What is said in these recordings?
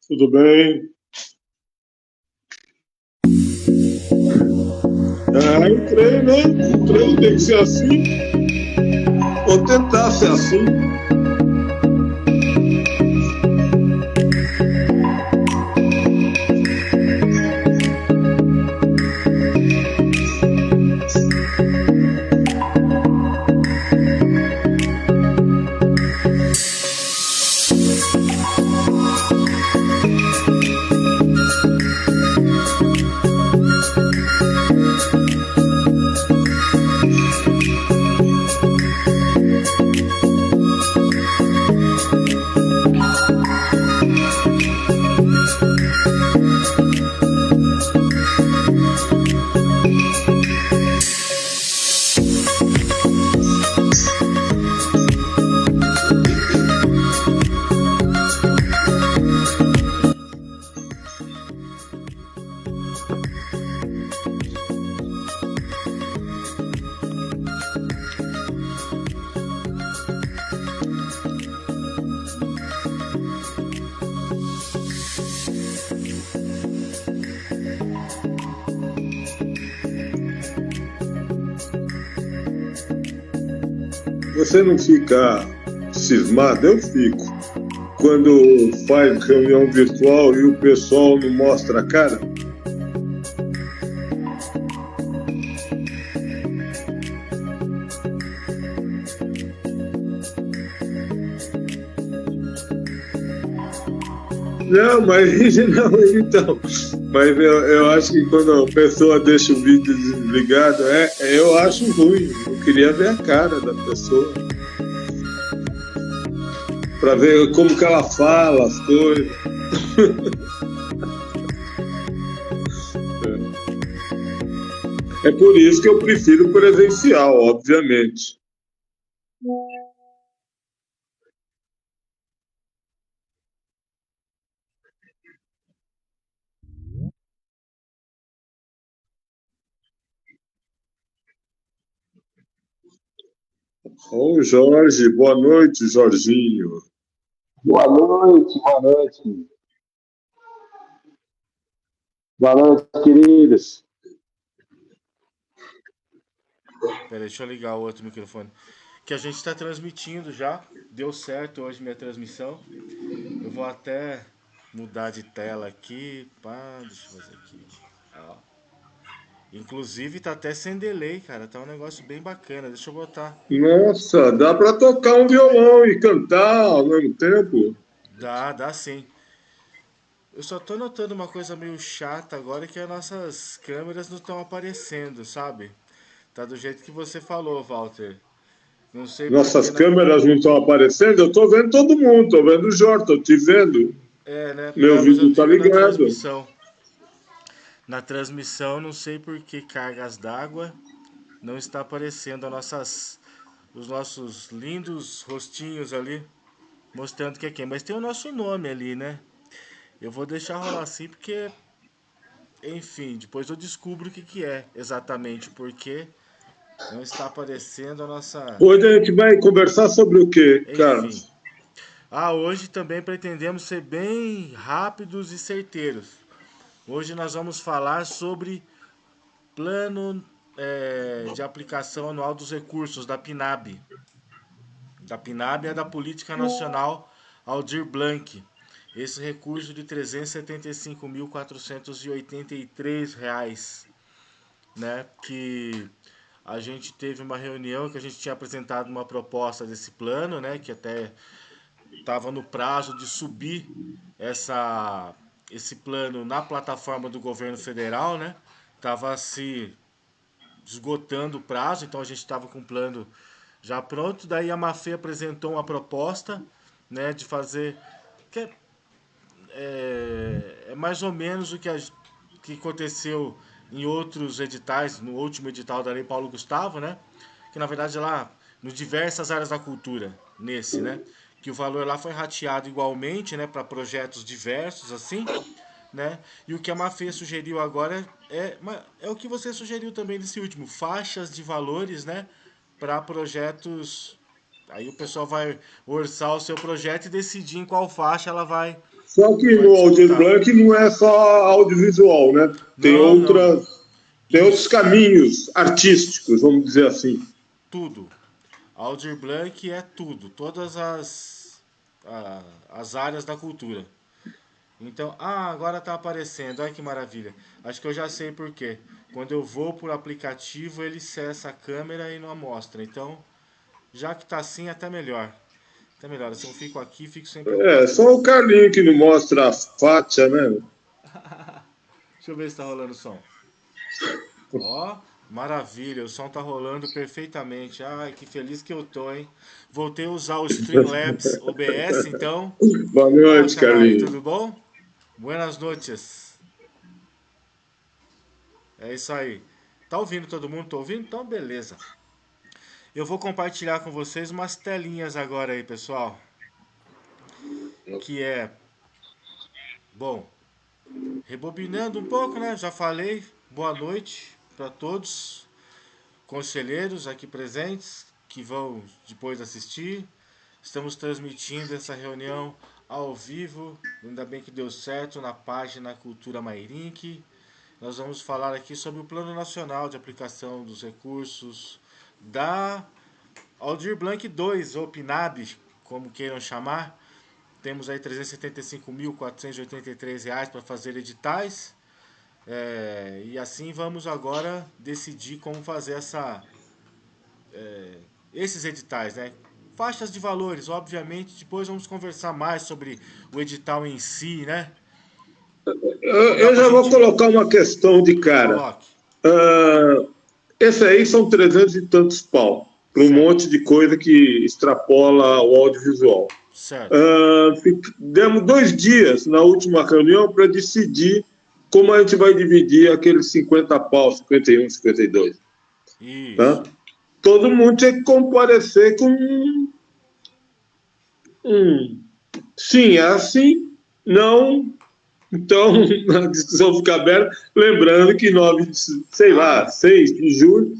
Tudo bem? Entrei, né? Entrei, tem que ser assim. Vou tentar ser assim. Você não fica cismado? Eu fico. Quando faz reunião virtual e o pessoal não mostra a cara. Não, mas não, então. Mas eu acho que quando a pessoa deixa o vídeo desligado, eu acho ruim. Eu queria ver a cara da pessoa. Para ver como que ela fala as coisas. É por isso que eu prefiro presencial, obviamente. Ô, Jorge, boa noite, Jorginho. Boa noite, boa noite. Boa noite, queridos. Peraí, deixa eu ligar o outro microfone. Que a gente está transmitindo já. Deu certo hoje minha transmissão. Eu vou até mudar de tela aqui. Pá, deixa eu fazer aqui. Ó. Inclusive tá até sem delay, cara. Tá um negócio bem bacana. Deixa eu botar. Nossa, dá para tocar um violão e cantar ao mesmo tempo? Dá sim. Eu só tô notando uma coisa meio chata agora que as nossas câmeras não estão aparecendo, sabe? Tá do jeito que você falou, Walter. Não sei Nossas porque câmeras não estão aparecendo? Eu estou vendo todo mundo, estou vendo o Jorge, estou te vendo. né? Meu Não, mas eu vídeo está digo na ligado. transmissão. Na transmissão, não sei por que cargas d'água não está aparecendo os nossos lindos rostinhos ali, mostrando que é quem. Mas tem o nosso nome ali, né? Eu vou deixar rolar assim porque, enfim, depois eu descubro o que é exatamente, porque não está aparecendo a nossa. Hoje a gente vai conversar sobre o quê, Enfim. Carlos? Hoje também pretendemos ser bem rápidos e certeiros. Hoje nós vamos falar sobre plano de aplicação anual dos recursos da PNAB. Da PNAB é da Política Nacional Aldir Blanc. Esse recurso de R$ 375.483, né? Que a gente teve uma reunião que a gente tinha apresentado uma proposta desse plano, né? Que até estava no prazo de subir esse plano na plataforma do governo federal, né? Tava se esgotando o prazo, então a gente estava com o plano já pronto. Daí a Mafê apresentou uma proposta, né, de fazer que é mais ou menos que aconteceu em outros editais, no último edital da Lei Paulo Gustavo, né? Que na verdade lá, nos diversas áreas da cultura, nesse, né? Que o valor lá foi rateado igualmente, né, para projetos diversos, assim, né? E o que a Mafê sugeriu agora é o que você sugeriu também nesse último, faixas de valores, né, para projetos. Aí o pessoal vai orçar o seu projeto e decidir em qual faixa ela vai Só que pode no Aldir escutar. Blanc não é só audiovisual, né? Tem Não, não. tem outros Isso, caminhos artísticos, vamos dizer assim. tudo. Aldir Blanc é tudo, todas as áreas da cultura. Então, agora tá aparecendo, olha que maravilha. Acho que eu já sei por quê. Quando eu vou por aplicativo, ele cessa a câmera e não mostra. Então, já que tá assim, até melhor. Até melhor. Assim eu fico aqui, fico sem É, só o preocupações. Carlinho que não mostra a faixa, né? Deixa eu ver se tá rolando o som. Ó, maravilha, o som tá rolando perfeitamente. Ai, que feliz que eu tô, hein? Voltei a usar o Streamlabs OBS, então. Boa Ô, noite, Tamari, Carlinho. tudo bom? Buenas noches. É isso aí. Tá ouvindo todo mundo? Tô ouvindo? Então, beleza. Eu vou compartilhar com vocês umas telinhas agora aí, pessoal. Que é, bom, rebobinando um pouco, né? Já falei. Boa noite para todos, conselheiros aqui presentes que vão depois assistir. Estamos transmitindo essa reunião ao vivo. Ainda bem que deu certo na página Cultura Mairink. Nós vamos falar aqui sobre o Plano Nacional de Aplicação dos Recursos da Aldir Blanc 2, ou PNAB, como queiram chamar. Temos aí R$ 375.483 para fazer editais. E assim vamos agora decidir como fazer esses editais, né? Faixas de valores, obviamente. Depois vamos conversar mais sobre o edital em si, né? Não dá Eu pra já vou gente. colocar uma questão de cara. Coloque. Ah, esse aí são 300 e tantos pau, para um Certo, monte de coisa que extrapola o audiovisual. certo. Demos 2 dias na última reunião para decidir como a gente vai dividir aqueles 50 pau, 51, 52. Isso. Tá? Todo mundo tinha que comparecer com sim, é assim, não. Então, a discussão fica aberta, lembrando que 6 de julho,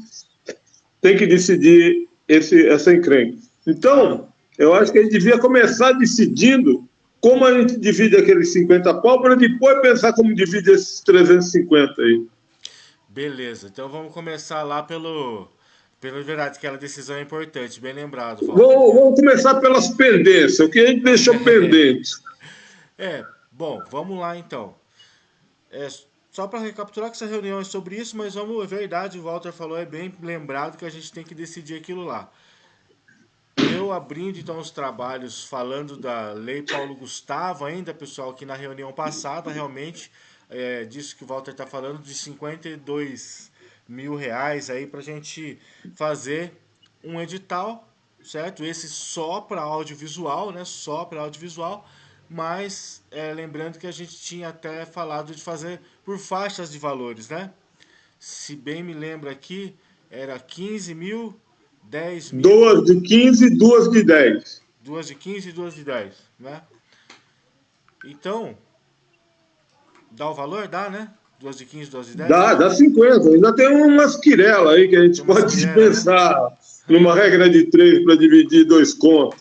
tem que decidir essa encrenca. Então, eu acho que a gente devia começar decidindo como a gente divide aqueles 50 pau, para depois pensar como divide esses 350 aí. Beleza. Então vamos começar lá pela verdade, aquela decisão é importante, bem lembrado, Walter. Vamos começar pelas pendências, o que a gente deixou pendente. Bom, vamos lá então. Só para recapitular que essa reunião é sobre isso, mas vamos, é verdade, o Walter falou, é bem lembrado que a gente tem que decidir aquilo lá. Eu abrindo então os trabalhos falando da Lei Paulo Gustavo ainda, pessoal, que na reunião passada realmente disso que o Walter está falando, de R$ 52.000 aí para a gente fazer um edital, certo? Esse só para audiovisual, né? Só para audiovisual, mas lembrando que a gente tinha até falado de fazer por faixas de valores, né? Se bem me lembro aqui, era 15.000, 10.000, 2 de 15 e 2 de 10. duas de 15 e duas de 10, né? Então, dá o valor? Dá, né? Duas de 15, duas de 10 Dá, dá? dá 50. Ainda tem umas quirela aí que a gente Tem umas pode querela, né? pensar numa regra de 3 para dividir 2 contos.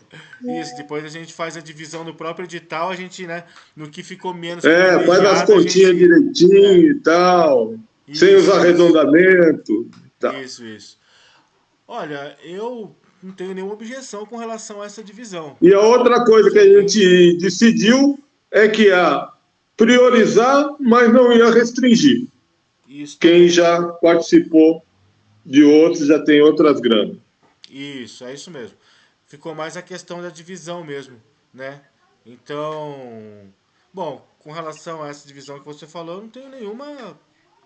Isso, depois a gente faz a divisão no próprio edital, a gente, né, no que ficou menos privilegiado, Faz as a continhas gente... direitinho e tal, sem os Isso, arredondamentos e tal. isso. Olha, eu não tenho nenhuma objeção com relação a essa divisão. E a outra coisa que a gente decidiu é que ia priorizar, mas não ia restringir. Isso Quem também. já participou de outros já tem outras gramas. Isso, é isso mesmo. Ficou mais a questão da divisão mesmo, né? Então, bom, com relação a essa divisão que você falou, eu não tenho nenhuma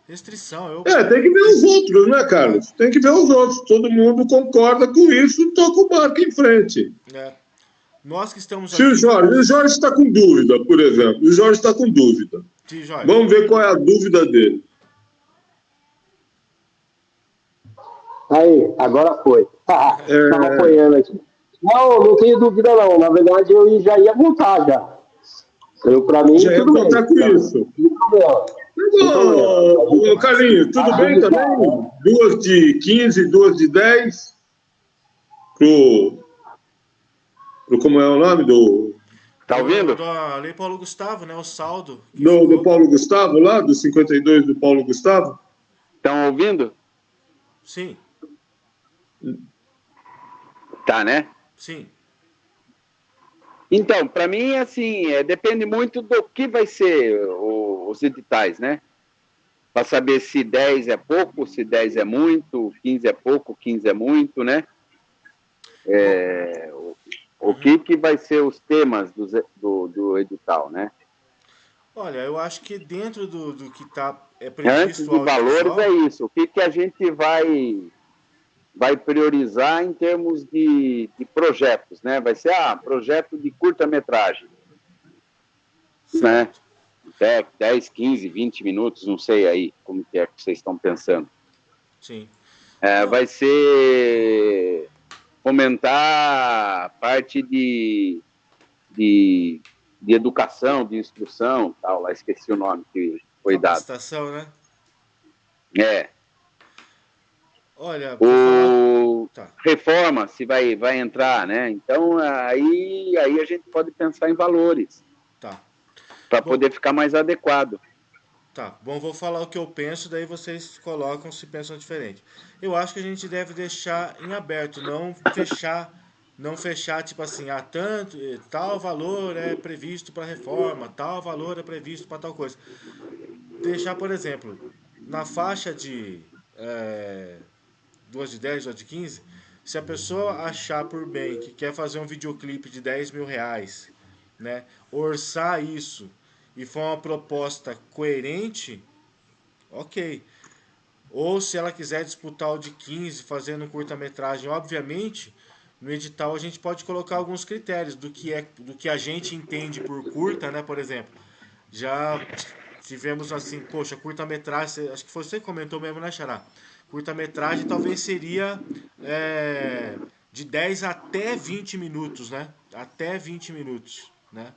restrição. Tem que ver os outros, né, Carlos? Tem que ver os outros. Todo mundo concorda com isso, toca o barco em frente. Nós que estamos Se aqui... o Jorge está com dúvida, por exemplo. O Jorge está com dúvida. Sim, Jorge. Vamos ver qual é a dúvida dele. Aí, agora foi. Estava apoiando aqui. Não tenho dúvida não. Na verdade, eu já ia montar já. Para mim, Já ia tudo bem. contar com isso. Ô, Carlinhos, tudo bem também? 2 de 15, 2 de 10? Pro como é o nome do... Tá ouvindo? Da Lei Paulo Gustavo, né? O saldo. Do Paulo Gustavo, lá, do 52 do Paulo Gustavo? Estão ouvindo? Sim. Tá, né? Sim. Então, para mim, assim, depende muito do que vai ser os editais, né? Para saber se 10 é pouco, se 10 é muito, 15 é pouco, 15 é muito, né? O que vai ser os temas do edital, né? Olha, eu acho que dentro do que está previsto Antes de valores é isso. O que a gente vai priorizar em termos de projetos, né? Vai ser projeto de curta-metragem, né? 10, 15, 20 minutos, não sei aí como que é que vocês estão pensando. Sim. Vai ser fomentar a parte de educação, de instrução, tal, lá esqueci o nome que foi dado. Capacitação, né? Olha, reforma, se vai entrar, né? Então, aí a gente pode pensar em valores. Tá. Para poder ficar mais adequado. Tá. Bom, vou falar o que eu penso, daí vocês colocam se pensam diferente. Eu acho que a gente deve deixar em aberto, não fechar tipo assim, tal valor é previsto para reforma, tal valor é previsto para tal coisa. Deixar, por exemplo, na faixa de 2 de 10 ou de 15, se a pessoa achar por bem que quer fazer um videoclipe de 10 mil reais, né, orçar isso e for uma proposta coerente, ok. Ou se ela quiser disputar o de 15 fazendo curta-metragem, obviamente, no edital a gente pode colocar alguns critérios do que a gente entende por curta, né, por exemplo. Já tivemos assim, poxa, curta-metragem, acho que você comentou mesmo, né, Xará? Curta-metragem talvez seria de 10 até 20 minutos, né? Até 20 minutos, né?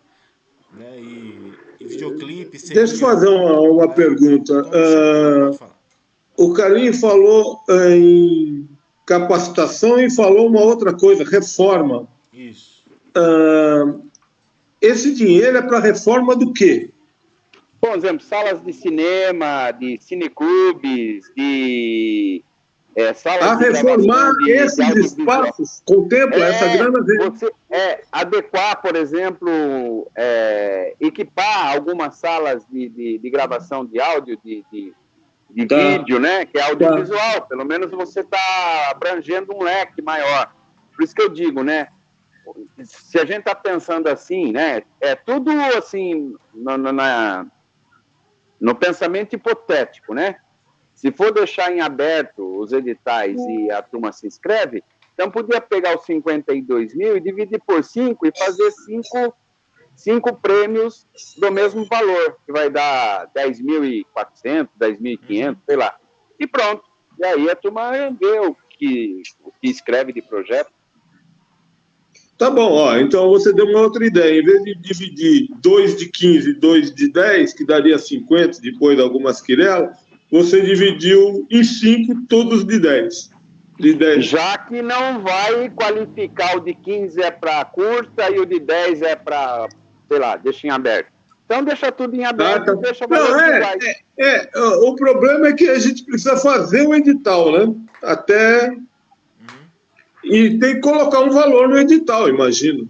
E videoclipe seria... Deixa eu fazer uma pergunta. Então, pode falar. O Carlinhos falou em capacitação e falou uma outra coisa, reforma. Isso. Esse dinheiro é para reforma do quê? Por exemplo, salas de cinema, de cineclubes, de salas de reformar esses espaços, contempla essa grana. Você adequar, por exemplo, equipar algumas salas de gravação de áudio, de vídeo, né? Que é audiovisual. Pelo menos você está abrangendo um leque maior. Por isso que eu digo, né? Se a gente está pensando assim, né? É tudo assim no pensamento hipotético, né? Se for deixar em aberto os editais e a turma se inscreve, então podia pegar os 52 mil e dividir por 5 e fazer 5 prêmios do mesmo valor, que vai dar 10.400, 10.500, sei lá. E pronto. E aí a turma vê o que escreve de projeto. Tá bom, então você deu uma outra ideia. Em vez de dividir 2 de 15 e 2 de 10, que daria 50, depois de algumas quirelas, você dividiu em 5 todos de 10. Já que não vai qualificar o de 15 é para curta e o de 10 é para, sei lá, deixa em aberto. Então deixa tudo em aberto, deixa o problema é que a gente precisa fazer o edital, né? E tem que colocar um valor no edital, imagino.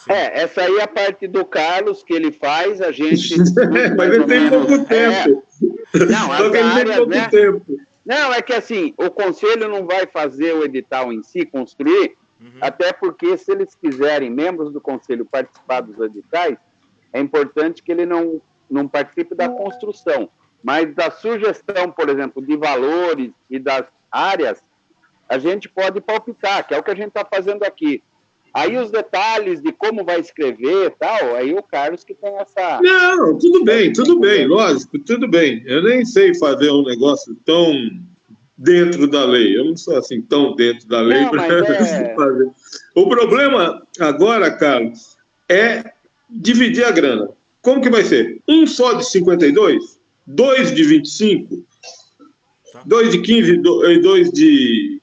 Essa aí é a parte do Carlos que ele faz, a gente... Mas ele tem pouco tempo. Não, só que ele tem pouco tempo. Não, é que assim, o conselho não vai fazer o edital em si, construir, até porque se eles quiserem, membros do conselho, participar dos editais, é importante que ele não participe da construção, mas da sugestão, por exemplo, de valores e das áreas, a gente pode palpitar, que é o que a gente está fazendo aqui. Aí os detalhes de como vai escrever e tal, aí o Carlos que tem essa... Não, tudo bem, lógico, tudo bem. Eu nem sei fazer um negócio tão dentro da lei. Eu não sou assim tão dentro da lei para fazer. O problema agora, Carlos, é dividir a grana. Como que vai ser? Um só de 52? 2 de 25? 2 de 15 e 2 de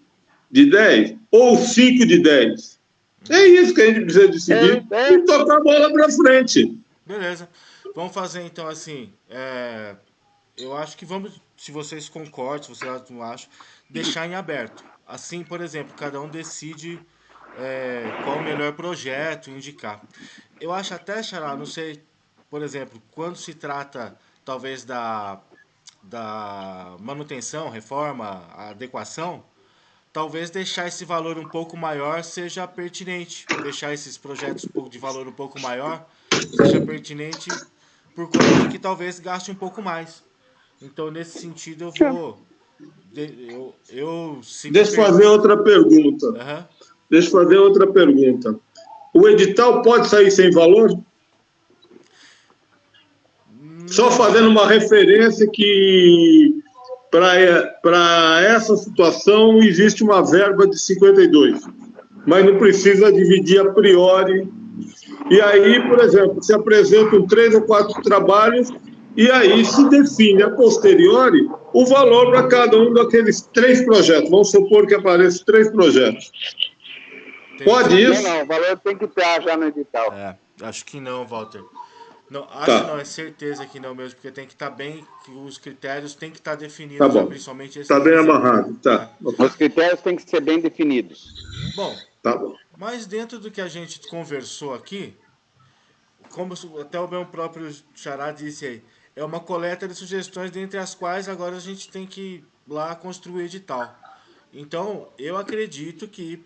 10? Ou 5 de 10? É isso que a gente precisa decidir e tocar a bola para frente. Beleza. Vamos fazer então assim. Eu acho que vamos, se vocês concordam, se vocês não acham, deixar em aberto. Assim, por exemplo, cada um decide qual o melhor projeto indicar. Eu acho até, Xará, não sei, por exemplo, quando se trata talvez da manutenção, reforma, adequação, talvez deixar esse valor um pouco maior seja pertinente. Deixar esses projetos de valor um pouco maior seja pertinente por conta de que talvez gaste um pouco mais. Então, nesse sentido, eu vou. Se me Deixa eu fazer outra pergunta. Uhum. Deixa eu fazer outra pergunta. O edital pode sair sem valor? Só fazendo uma referência que para essa situação existe uma verba de 52, mas não precisa dividir a priori. E aí, por exemplo, se apresentam 3 ou 4 trabalhos e aí se define a posteriori o valor para cada um daqueles 3 projetos. Vamos supor que apareçam 3 projetos. Pode isso? Não, o valor tem que estar já no edital. Acho que não, Walter. Não, não, é certeza que não mesmo, porque tem que estar bem, que os critérios têm que estar definidos, tá bom. Principalmente esse. Está bem amarrado, tá. Os critérios têm que ser bem definidos. Bom, tá bom. Mas dentro do que a gente conversou aqui, como até o meu próprio Xará disse aí, é uma coleta de sugestões, dentre as quais agora a gente tem que ir lá construir o edital. Então, eu acredito que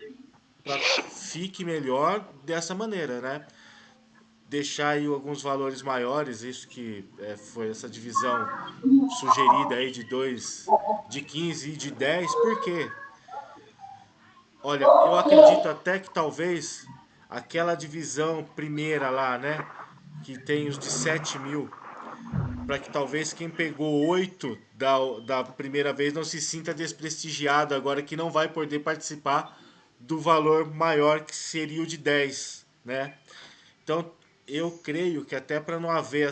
fique melhor dessa maneira, né? Deixar aí alguns valores maiores, isso que foi essa divisão sugerida aí de 15 e de 10, por quê? Olha, eu acredito até que talvez aquela divisão primeira lá, né? Que tem os de 7 mil, para que talvez quem pegou 8 da primeira vez não se sinta desprestigiado agora que não vai poder participar do valor maior que seria o de 10, né? Então, eu creio que até para não haver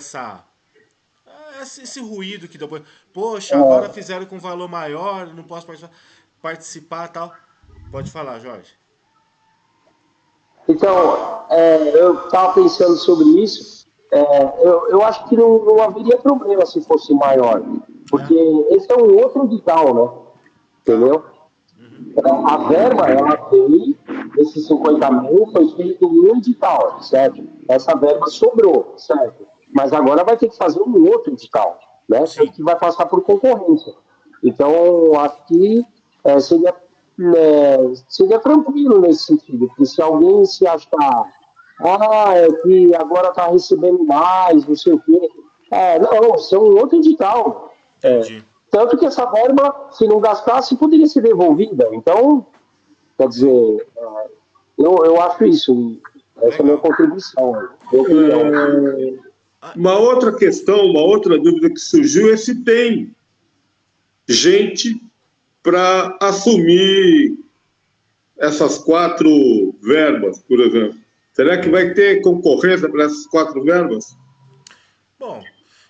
esse ruído que depois, poxa, agora fizeram com valor maior, não posso participar tal. Pode falar, Jorge. Então, eu estava pensando sobre isso. Eu acho que não haveria problema se fosse maior, porque esse é um outro edital, né? Entendeu? A verba, ela tem, esses 50 mil foi feito em um edital, certo? Essa verba sobrou, certo? Mas agora vai ter que fazer um outro edital, né? Que vai passar por concorrência. Então, acho que seria tranquilo nesse sentido, porque se alguém se achar, é que agora está recebendo mais, não sei o quê. Não, isso é um outro edital. Entendi. Tanto que essa verba, se não gastasse, poderia ser devolvida. Então, quer dizer, eu acho isso. Essa é a minha contribuição. Uma outra questão, uma outra dúvida que surgiu é se tem gente para assumir essas 4 verbas, por exemplo. Será que vai ter concorrência para essas 4 verbas? Bom,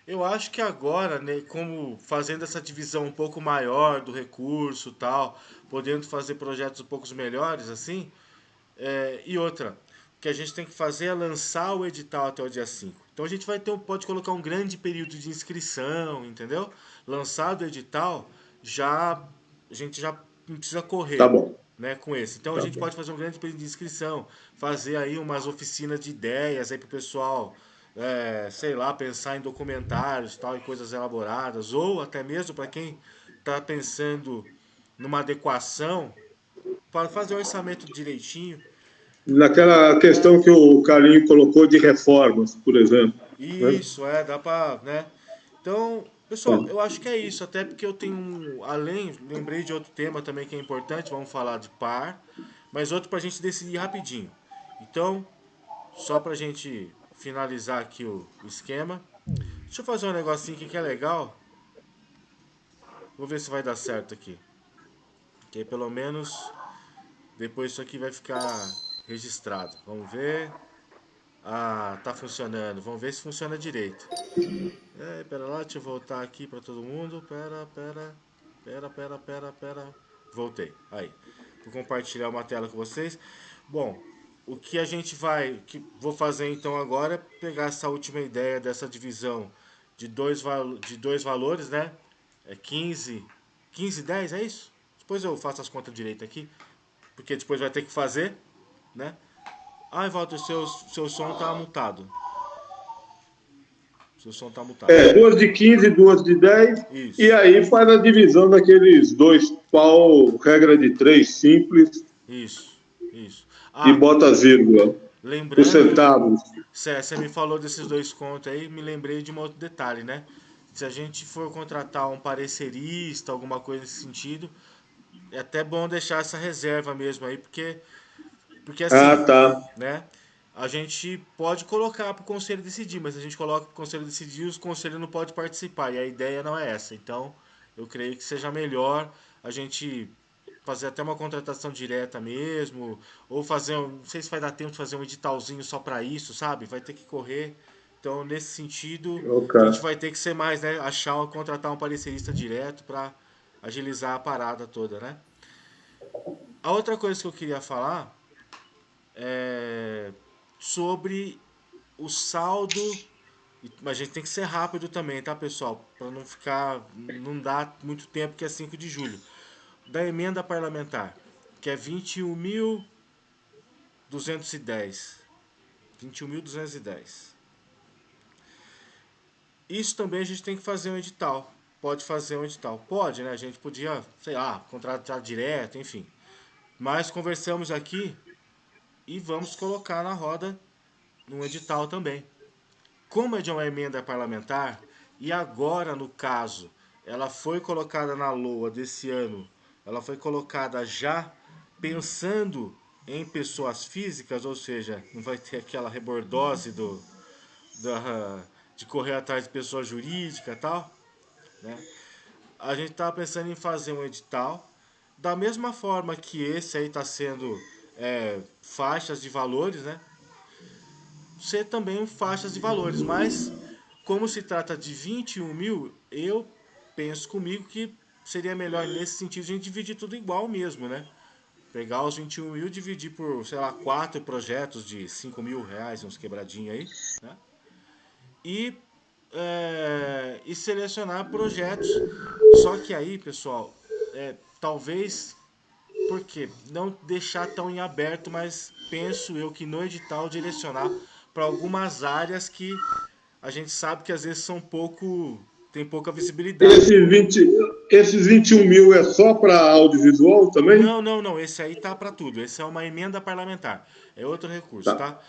eu acho que agora, né, como fazendo essa divisão um pouco maior do recurso tal, podendo fazer projetos um pouco melhores, assim, e outra, o que a gente tem que fazer é lançar o edital até o dia 5. Então a gente pode colocar um grande período de inscrição, entendeu? Lançado o edital, a gente já não precisa correr. Tá bom. Né, com esse. Então a gente pode fazer um grande período de inscrição, fazer aí umas oficinas de ideias aí pro pessoal, sei lá, pensar em documentários tal, e coisas elaboradas, ou até mesmo para quem está pensando numa adequação, para fazer o orçamento direitinho. Naquela questão que o Carlinho colocou de reformas, por exemplo. Isso, dá para, né? Então, pessoal, eu acho que é isso, até porque eu tenho, lembrei de outro tema também que é importante, vamos falar de par, mas outro para a gente decidir rapidinho. Então, só para a gente finalizar aqui o esquema, deixa eu fazer um negocinho aqui que é legal, vou ver se vai dar certo aqui, que aí pelo menos depois isso aqui vai ficar registrado. Vamos ver. Tá funcionando. Vamos ver se funciona direito. Pera lá, deixa eu voltar aqui para todo mundo. Pera. Voltei. Aí. Vou compartilhar uma tela com vocês. Bom, o que a gente que vou fazer então agora é pegar essa última ideia dessa divisão de dois valores, né? É 15 10 é isso? Depois eu faço as contas direito aqui, porque depois vai ter que fazer, né? Ai, Walter, seu som tá mutado. Seu som tá mutado. Duas de 15, duas de 10, e Isso, aí faz a divisão daqueles dois pau, regra de três simples, isso, isso. e Ah, bota as vírgula, os lembrando, centavos. você me falou desses dois contos aí, me lembrei de um outro detalhe, né? Se a gente for contratar um parecerista, alguma coisa nesse sentido, é até bom deixar essa reserva mesmo aí, porque Ah, assim, tá. né? A gente pode colocar para o conselho decidir, mas se a gente coloca para o conselho decidir, os conselhos não pode participar, e a ideia não é essa. Então, eu creio que seja melhor a gente fazer até uma contratação direta mesmo, ou fazer, não sei se vai dar tempo de fazer um editalzinho só para isso, sabe? Vai ter que correr. Então, nesse sentido, Ok. a gente vai ter que ser mais, né, contratar um parecerista direto para agilizar a parada toda, né? A outra coisa que eu queria falar é sobre o saldo. Mas a gente tem que ser rápido também, tá, pessoal? Para não ficar. Não dar muito tempo, que é 5 de julho. Da emenda parlamentar, que é 21.210. 21.210. Isso também a gente tem que fazer um edital. Pode fazer um edital. Pode, né? A gente podia, sei lá, contratar direto, enfim. Mas conversamos aqui e vamos colocar na roda num edital também. Como é de uma emenda parlamentar, e agora, no caso, ela foi colocada na LOA desse ano, ela foi colocada já pensando em pessoas físicas, ou seja, não vai ter aquela rebordose da, de correr atrás de pessoa jurídica e tal, né? A gente estava pensando em fazer um edital, da mesma forma que esse aí está sendo faixas de valores, né? Ser também faixas de valores, mas como se trata de 21 mil, eu penso comigo que seria melhor nesse sentido a gente dividir tudo igual mesmo, né? Pegar os 21 mil e dividir por, sei lá, 4 projetos de 5 mil reais, uns quebradinhos aí, né? E, e selecionar projetos. Só que aí, pessoal, talvez, por quê? Não deixar tão em aberto, mas penso eu que no edital direcionar para algumas áreas que a gente sabe que às vezes tem pouca visibilidade. Esses 21 mil é só para audiovisual também? Não, não, não, esse aí tá para tudo. Esse é uma emenda parlamentar. É outro recurso, Tá.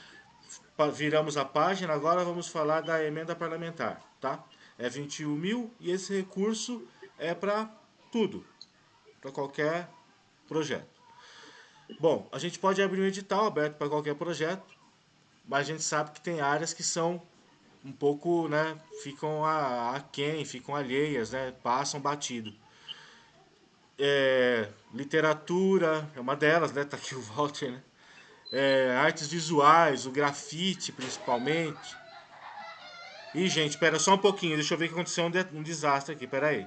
tá? Viramos a página, agora vamos falar da emenda parlamentar, tá? É 21 mil e esse recurso é para tudo, para qualquer projeto. Bom, a gente pode abrir um edital aberto para qualquer projeto, mas a gente sabe que tem áreas que são um pouco, né, ficam aquém, ficam alheias, né, passam batido. Literatura é uma delas, né, tá aqui o Walter, né? Artes visuais, o grafite principalmente. Ih, gente, espera só um pouquinho, deixa eu ver que aconteceu um desastre aqui, pera aí.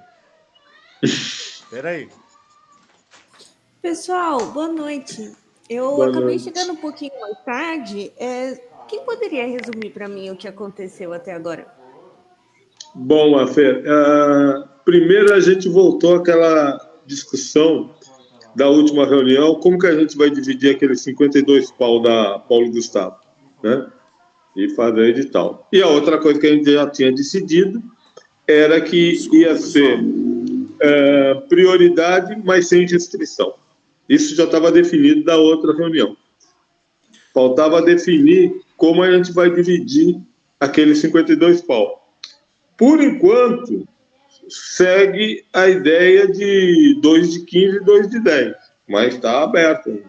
Pessoal, boa noite. Eu Boa acabei noite. chegando um pouquinho mais tarde. Quem poderia resumir para mim o que aconteceu até agora? Bom, Afê, primeiro a gente voltou àquela discussão da última reunião, como que a gente vai dividir aqueles 52 pau da Paulo Gustavo, né? E fazer edital. E a outra coisa que a gente já tinha decidido era que Desculpa, ia pessoal. ser prioridade, mas sem restrição. Isso já estava definido da outra reunião. Faltava definir como a gente vai dividir aqueles 52 pau. Por enquanto, segue a ideia de 2 de 15 e 2 de 10, mas está aberto. É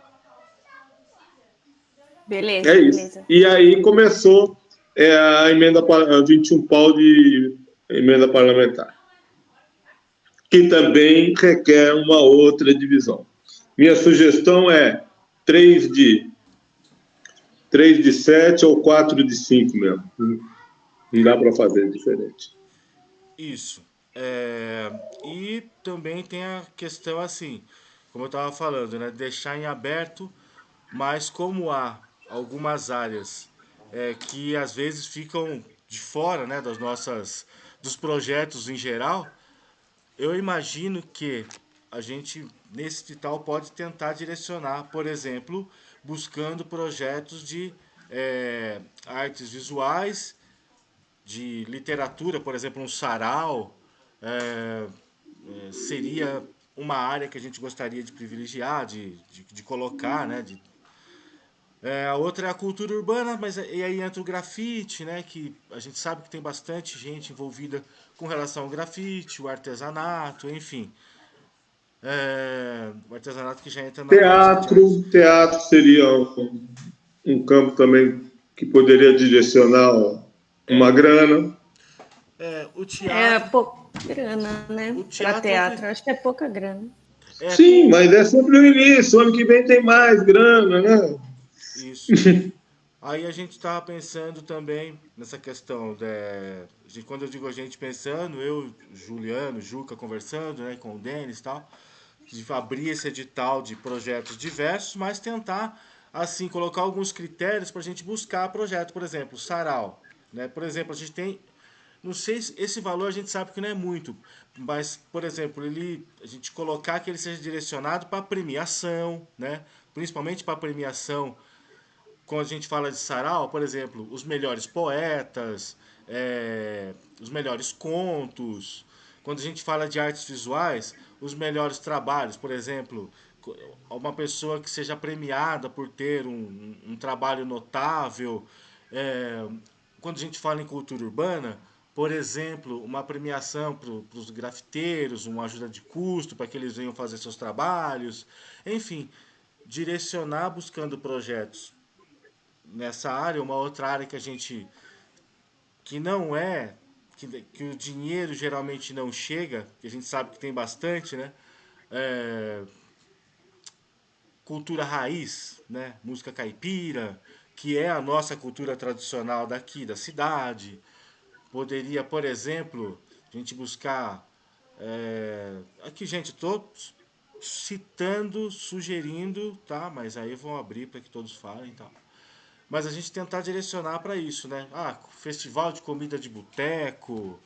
Beleza, isso. beleza. E aí começou a emenda 21 pau de emenda parlamentar, que também requer uma outra divisão. Minha sugestão é 3 de 7 ou 4 de 5 mesmo. Não dá para fazer diferente. Isso. E também tem a questão assim, como eu estava falando, né? Deixar em aberto, mas como há algumas áreas que às vezes ficam de fora, né, dos projetos em geral. Eu imagino que a gente, nesse edital, pode tentar direcionar, por exemplo, buscando projetos de artes visuais, de literatura, por exemplo, um sarau, é, seria uma área que a gente gostaria de privilegiar, de colocar, né? A outra é a cultura urbana, mas e aí entra o grafite, né? Que a gente sabe que tem bastante gente envolvida com relação ao grafite, o artesanato, enfim. O artesanato que já entra na parte de arte. Teatro seria um campo também que poderia direcionar uma grana. O É teatro. pouca grana, né? O Para teatro teatro, acho que é pouca grana. Sim, mas é sempre o início. Ano que vem tem mais grana, né? Isso. Aí a gente estava pensando também nessa questão quando eu digo a gente pensando, eu, Juliano, Juca conversando, né, com o Denis e tal, de abrir esse edital de projetos diversos, mas tentar assim colocar alguns critérios para a gente buscar projeto, por exemplo, sarau, né? Por exemplo, a gente tem, não sei se esse valor a gente sabe que não é muito, mas por exemplo, a gente colocar que ele seja direcionado para premiação, né? Principalmente para premiação. Quando a gente fala de sarau, por exemplo, os melhores poetas, os melhores contos. Quando a gente fala de artes visuais, os melhores trabalhos, por exemplo, uma pessoa que seja premiada por ter um trabalho notável. É, quando a gente fala em cultura urbana, por exemplo, uma premiação para os grafiteiros, uma ajuda de custo para que eles venham fazer seus trabalhos. Enfim, direcionar buscando projetos nessa área. Uma outra área que a gente que não é que o dinheiro geralmente não chega, que a gente sabe que tem bastante, né? É, cultura raiz, né? Música caipira, que é a nossa cultura tradicional daqui da cidade. Poderia, por exemplo, a gente buscar aqui, gente, todos citando, sugerindo, tá? Mas aí vão abrir para que todos falem, tá? Mas a gente tentar direcionar para isso, né? Festival de comida de boteco,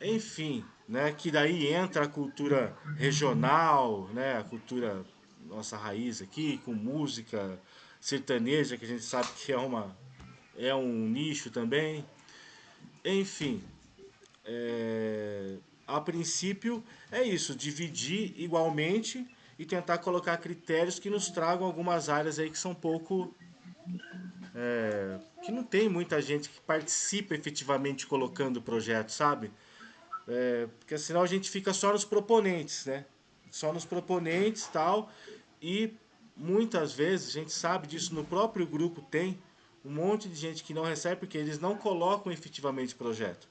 enfim, né? Que daí entra a cultura regional, né? A cultura nossa raiz aqui, com música sertaneja, que a gente sabe que é um nicho também. Enfim, a princípio é isso, dividir igualmente e tentar colocar critérios que nos tragam algumas áreas aí que são pouco que não tem muita gente que participa efetivamente colocando o projeto, sabe? Porque senão a gente fica só nos proponentes, né? Só nos proponentes e tal. E muitas vezes, a gente sabe disso, no próprio grupo tem um monte de gente que não recebe porque eles não colocam efetivamente o projeto.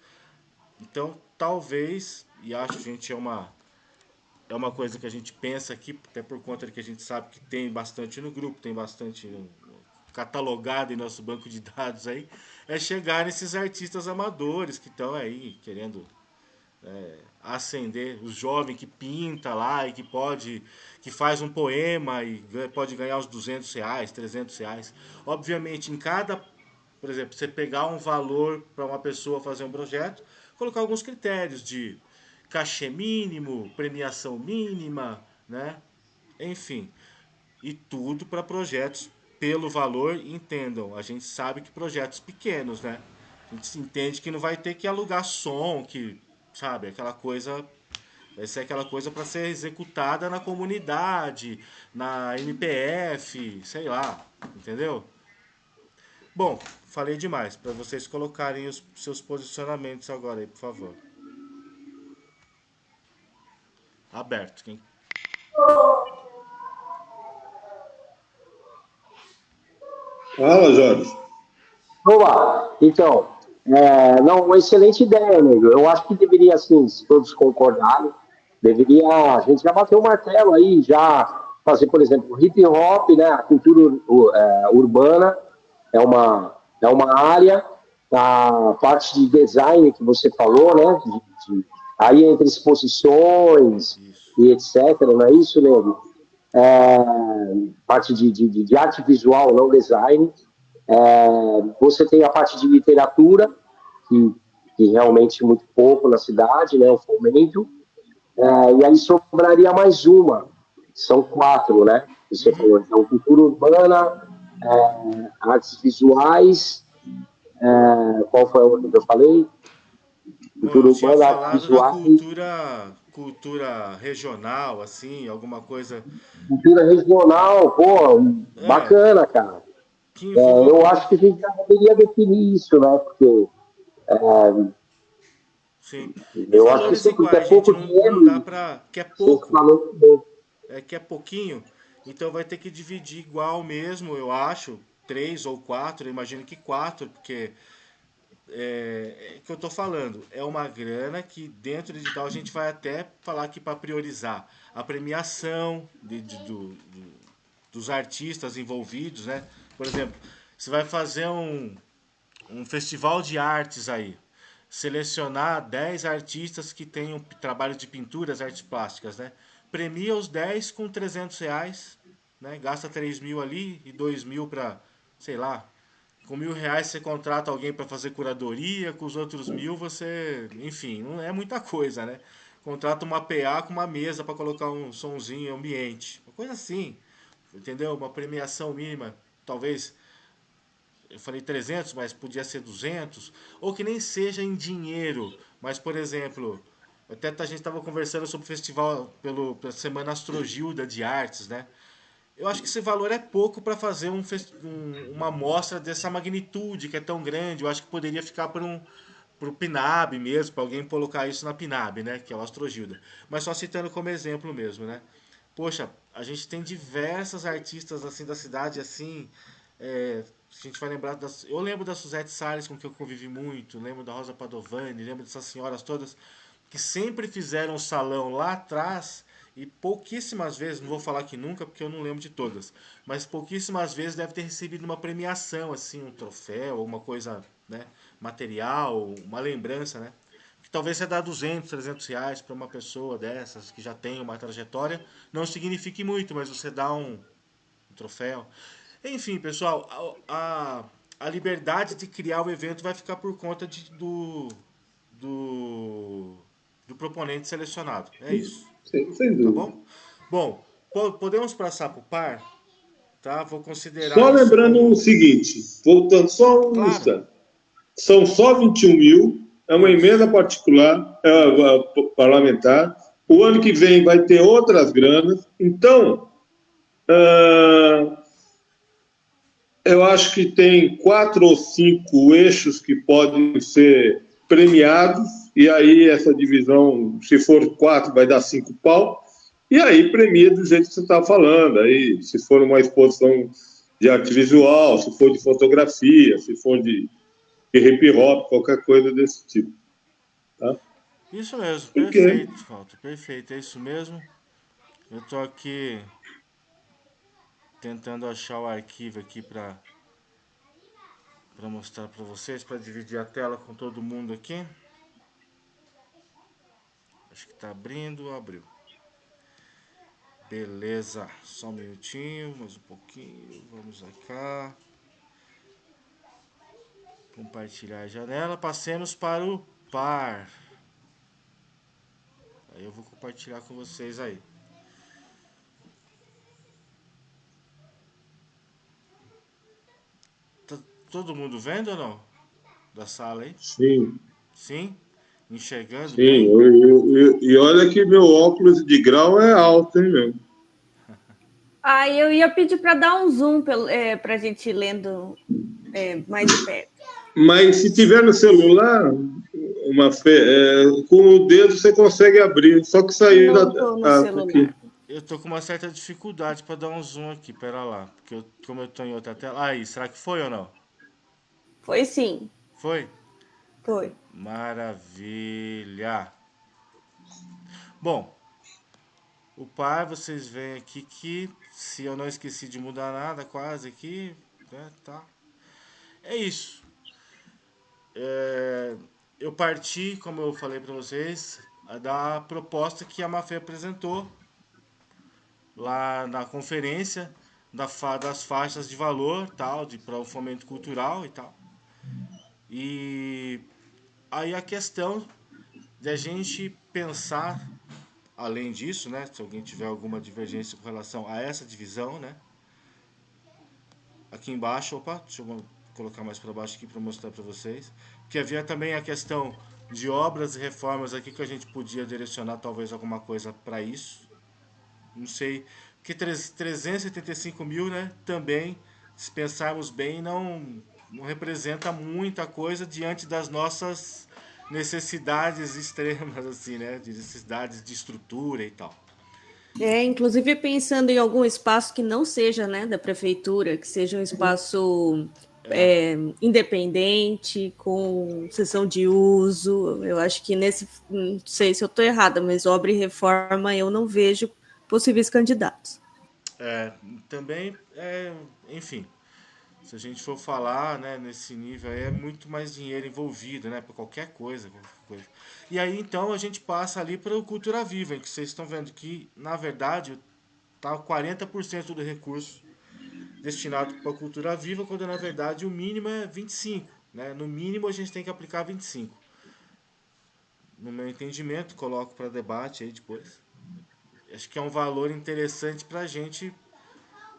Então, talvez, e acho que a gente é uma coisa que a gente pensa aqui, até por conta de que a gente sabe que tem bastante no grupo, tem bastante catalogado em nosso banco de dados aí, é chegar nesses artistas amadores que estão aí querendo ascender, os jovens que pinta lá e que faz um poema e pode ganhar uns R$ 200, R$ 300. Obviamente, por exemplo, você pegar um valor para uma pessoa fazer um projeto, colocar alguns critérios de cachê mínimo, premiação mínima, né? Enfim, e tudo para projetos pelo valor, entendam, a gente sabe que projetos pequenos, né? A gente entende que não vai ter que alugar som, que, sabe, aquela coisa vai ser aquela coisa para ser executada na comunidade, na MPF, sei lá, entendeu? Bom, falei demais, para vocês colocarem os seus posicionamentos agora aí, por favor. Aberto, quem Fala, Jorge. Vamos lá. Então, não, uma excelente ideia, nego. Eu acho que deveria, assim, se todos concordarem, deveria a gente já bater o martelo aí, já fazer, por exemplo, hip hop, né? A cultura urbana é uma área, a parte de design que você falou, né? Aí entre exposições e etc. Não é isso, nego? Parte de arte visual, não design. Você tem a parte de literatura, que realmente muito pouco na cidade, né, o fomento. E aí sobraria mais uma. São 4, né? Você falou. Então, cultura urbana, artes visuais, qual foi a outra que eu falei? Bom, eu Cultura tinha urbana, artes falado da visuais, cultura regional, assim, alguma coisa. cultura regional, pô, É, bacana, cara. que envolva. Eu acho que a gente já deveria definir isso, né? Porque Sim. E eu acho que valores sim, porque é iguais, gente. pouco Não dinheiro dá e pra. Que é você pouco. falou bem. Que é pouquinho. Então vai ter que dividir igual mesmo, eu acho. 3 ou 4, eu imagino que 4, porque é que eu tô falando. É uma grana que dentro do digital a gente vai até falar aqui para priorizar a premiação dos artistas envolvidos, né? Por exemplo, você vai fazer um festival de artes aí. Selecionar 10 artistas que tenham trabalho de pinturas, artes plásticas, né? Premia os 10 com R$ 300, né? Gasta 3.000 ali e 2.000 para, sei lá, com R$ 1.000 você contrata alguém para fazer curadoria, com os outros 1.000 você, enfim, não é muita coisa, né? Contrata uma PA com uma mesa para colocar um sonzinho ambiente, uma coisa assim, entendeu? Uma premiação mínima, talvez eu falei 300, mas podia ser 200, ou que nem seja em dinheiro, mas por exemplo, até a gente estava conversando sobre o festival pela Semana Astrogilda de Artes, né? Eu acho que esse valor é pouco para fazer uma amostra dessa magnitude que é tão grande. Eu acho que poderia ficar para o PNAB mesmo, para alguém colocar isso na PNAB, né? Que é o Astrogilda. Mas só citando como exemplo mesmo, né? Poxa, a gente tem diversas artistas assim da cidade, assim. A gente vai lembrar das. Eu lembro da Suzette Salles, com quem eu convivi muito. Lembro da Rosa Padovani, lembro dessas senhoras todas que sempre fizeram salão lá atrás e pouquíssimas vezes, não vou falar que nunca porque eu não lembro de todas, mas pouquíssimas vezes deve ter recebido uma premiação, assim, um troféu, alguma coisa, né, material, uma lembrança, né? Que talvez você dá R$ 200, R$ 300 para uma pessoa dessas que já tem uma trajetória, não signifique muito, mas você dá um troféu. Enfim, pessoal, a liberdade de criar o evento vai ficar por conta do, do proponente selecionado. É isso, Sem tá dúvida. bom? Bom, podemos passar para o par, tá? Vou considerar Só isso lembrando o como. seguinte, voltando só um Claro, instante, são só 21 mil, é uma isso, emenda particular, isso. parlamentar. O ano que vem vai ter outras granas. Então, eu acho que tem 4 ou 5 eixos que podem ser premiados, e aí essa divisão, se for 4, vai dar 5 pau, e aí premia do jeito que você está falando. Aí, se for uma exposição de arte visual, se for de fotografia, se for de hip hop, qualquer coisa desse tipo. Tá? Isso mesmo, Porque perfeito, Walter, perfeito, é isso mesmo. Eu tô aqui tentando achar o arquivo aqui para mostrar para vocês, para dividir a tela com todo mundo aqui. Acho que tá abrindo, abriu. Beleza, só um minutinho, mais um pouquinho, vamos cá. Compartilhar a janela, passemos para o par. Aí eu vou compartilhar com vocês aí. Tá todo mundo vendo ou não? Da sala aí? sim, Sim? Enxergando sim. bem? E olha que meu óculos de grau é alto, hein, meu? Ah, eu ia pedir para dar um zoom para a gente ir lendo mais de perto. Mas se tiver no celular, com o dedo você consegue abrir, só que sair Não estou no aqui. celular. Eu tô com uma certa dificuldade para dar um zoom aqui, pera lá. Porque como eu tô em outra tela. Aí, será que foi ou não? Foi sim, Foi? foi. Maravilha! Bom, o par vocês veem aqui que, se eu não esqueci de mudar nada, quase aqui, né, tá. É isso. É, eu parti, como eu falei para vocês, da proposta que a Mafê apresentou lá na conferência, das faixas de valor, tal, para o fomento cultural e tal. E aí a questão de a gente pensar, além disso, né, se alguém tiver alguma divergência com relação a essa divisão, né, aqui embaixo, opa, deixa eu colocar mais para baixo aqui para mostrar para vocês, que havia também a questão de obras e reformas aqui que a gente podia direcionar talvez alguma coisa para isso, não sei, porque 375 mil, né, também, se pensarmos bem, não representa muita coisa diante das nossas necessidades extremas, assim, né, de necessidades de estrutura e tal. Inclusive pensando em algum espaço que não seja, né, da prefeitura, que seja um espaço independente, com sessão de uso. Eu acho que não sei se eu estou errada, mas obra e reforma eu não vejo possíveis candidatos. Também, enfim, se a gente for falar, né, nesse nível aí, é muito mais dinheiro envolvido, né, para qualquer coisa. E aí, então, a gente passa ali para o Cultura Viva, em que vocês estão vendo que, na verdade, tá 40% do recurso destinado para a Cultura Viva, quando, na verdade, o mínimo é 25%. Né? No mínimo, a gente tem que aplicar 25%. No meu entendimento, coloco para debate aí depois. Acho que é um valor interessante para a gente,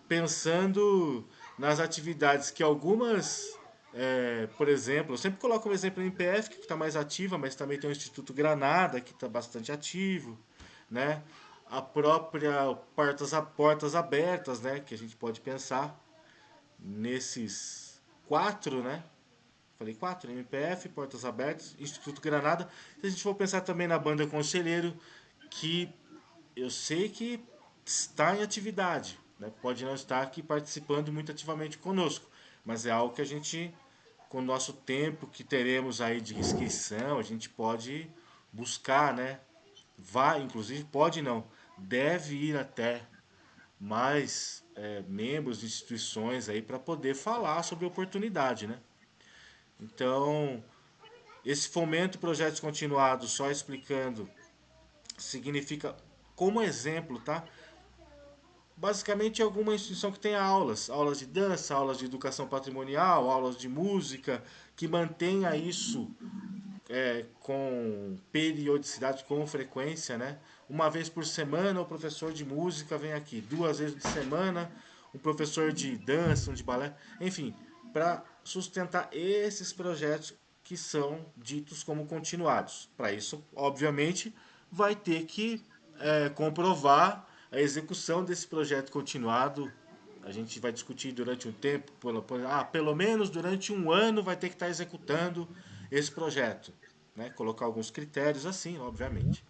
pensando nas atividades que algumas, por exemplo, eu sempre coloco um exemplo do INPF, que está mais ativa, mas também tem o Instituto Granada, que está bastante ativo, né? A própria Portas Abertas, né? Que a gente pode pensar nesses 4, né? Falei 4, MPF, Portas Abertas, Instituto Granada. Se a gente for pensar também na Banda Conselheiro, que eu sei que está em atividade, né? Pode não estar aqui participando muito ativamente conosco, mas é algo que a gente, com o nosso tempo que teremos aí de inscrição, a gente pode buscar, né? Vai, inclusive, pode não, deve ir até mais membros de instituições aí para poder falar sobre oportunidade, né? Então, esse fomento projetos continuados, só explicando, significa, como exemplo, tá? Basicamente alguma instituição que tenha aulas de dança, aulas de educação patrimonial, aulas de música, que mantenha isso com periodicidade, com frequência, né? Uma vez por semana o professor de música vem aqui, 2 vezes por semana um professor de dança, um de balé, enfim, para sustentar esses projetos que são ditos como continuados. Para isso, obviamente, vai ter que comprovar a execução desse projeto continuado. A gente vai discutir durante um tempo, pelo menos durante um ano vai ter que estar executando esse projeto. Né? Colocar alguns critérios assim, obviamente.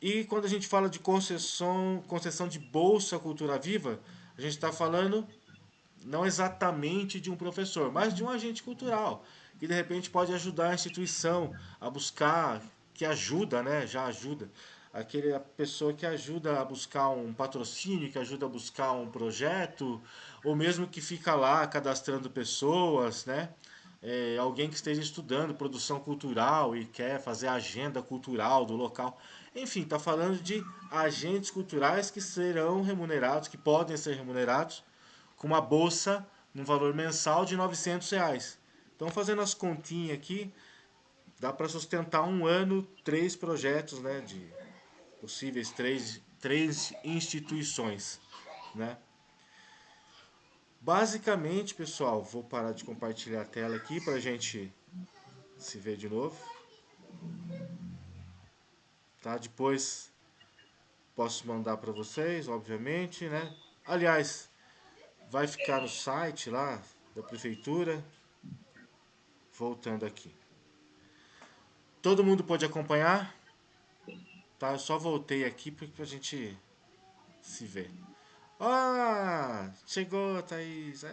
E quando a gente fala de concessão de Bolsa Cultura Viva, a gente está falando não exatamente de um professor, mas de um agente cultural, que de repente pode ajudar a instituição a buscar, que ajuda, né? Já ajuda. A pessoa que ajuda a buscar um patrocínio, que ajuda a buscar um projeto, ou mesmo que fica lá cadastrando pessoas, né? Alguém que esteja estudando produção cultural e quer fazer a agenda cultural do local. Enfim, está falando de agentes culturais que serão remunerados, que podem ser remunerados com uma bolsa num valor mensal de R$ 900. Então, fazendo as continhas aqui, dá para sustentar um ano 3 projetos, né, de possíveis três instituições, né? Basicamente, pessoal, vou parar de compartilhar a tela aqui para a gente se ver de novo. Tá? Depois posso mandar para vocês, obviamente, né? Aliás, vai ficar no site lá da prefeitura. Voltando aqui. Todo mundo pode acompanhar? Tá? Eu só voltei aqui pra gente se ver. Ah, chegou, Thaís.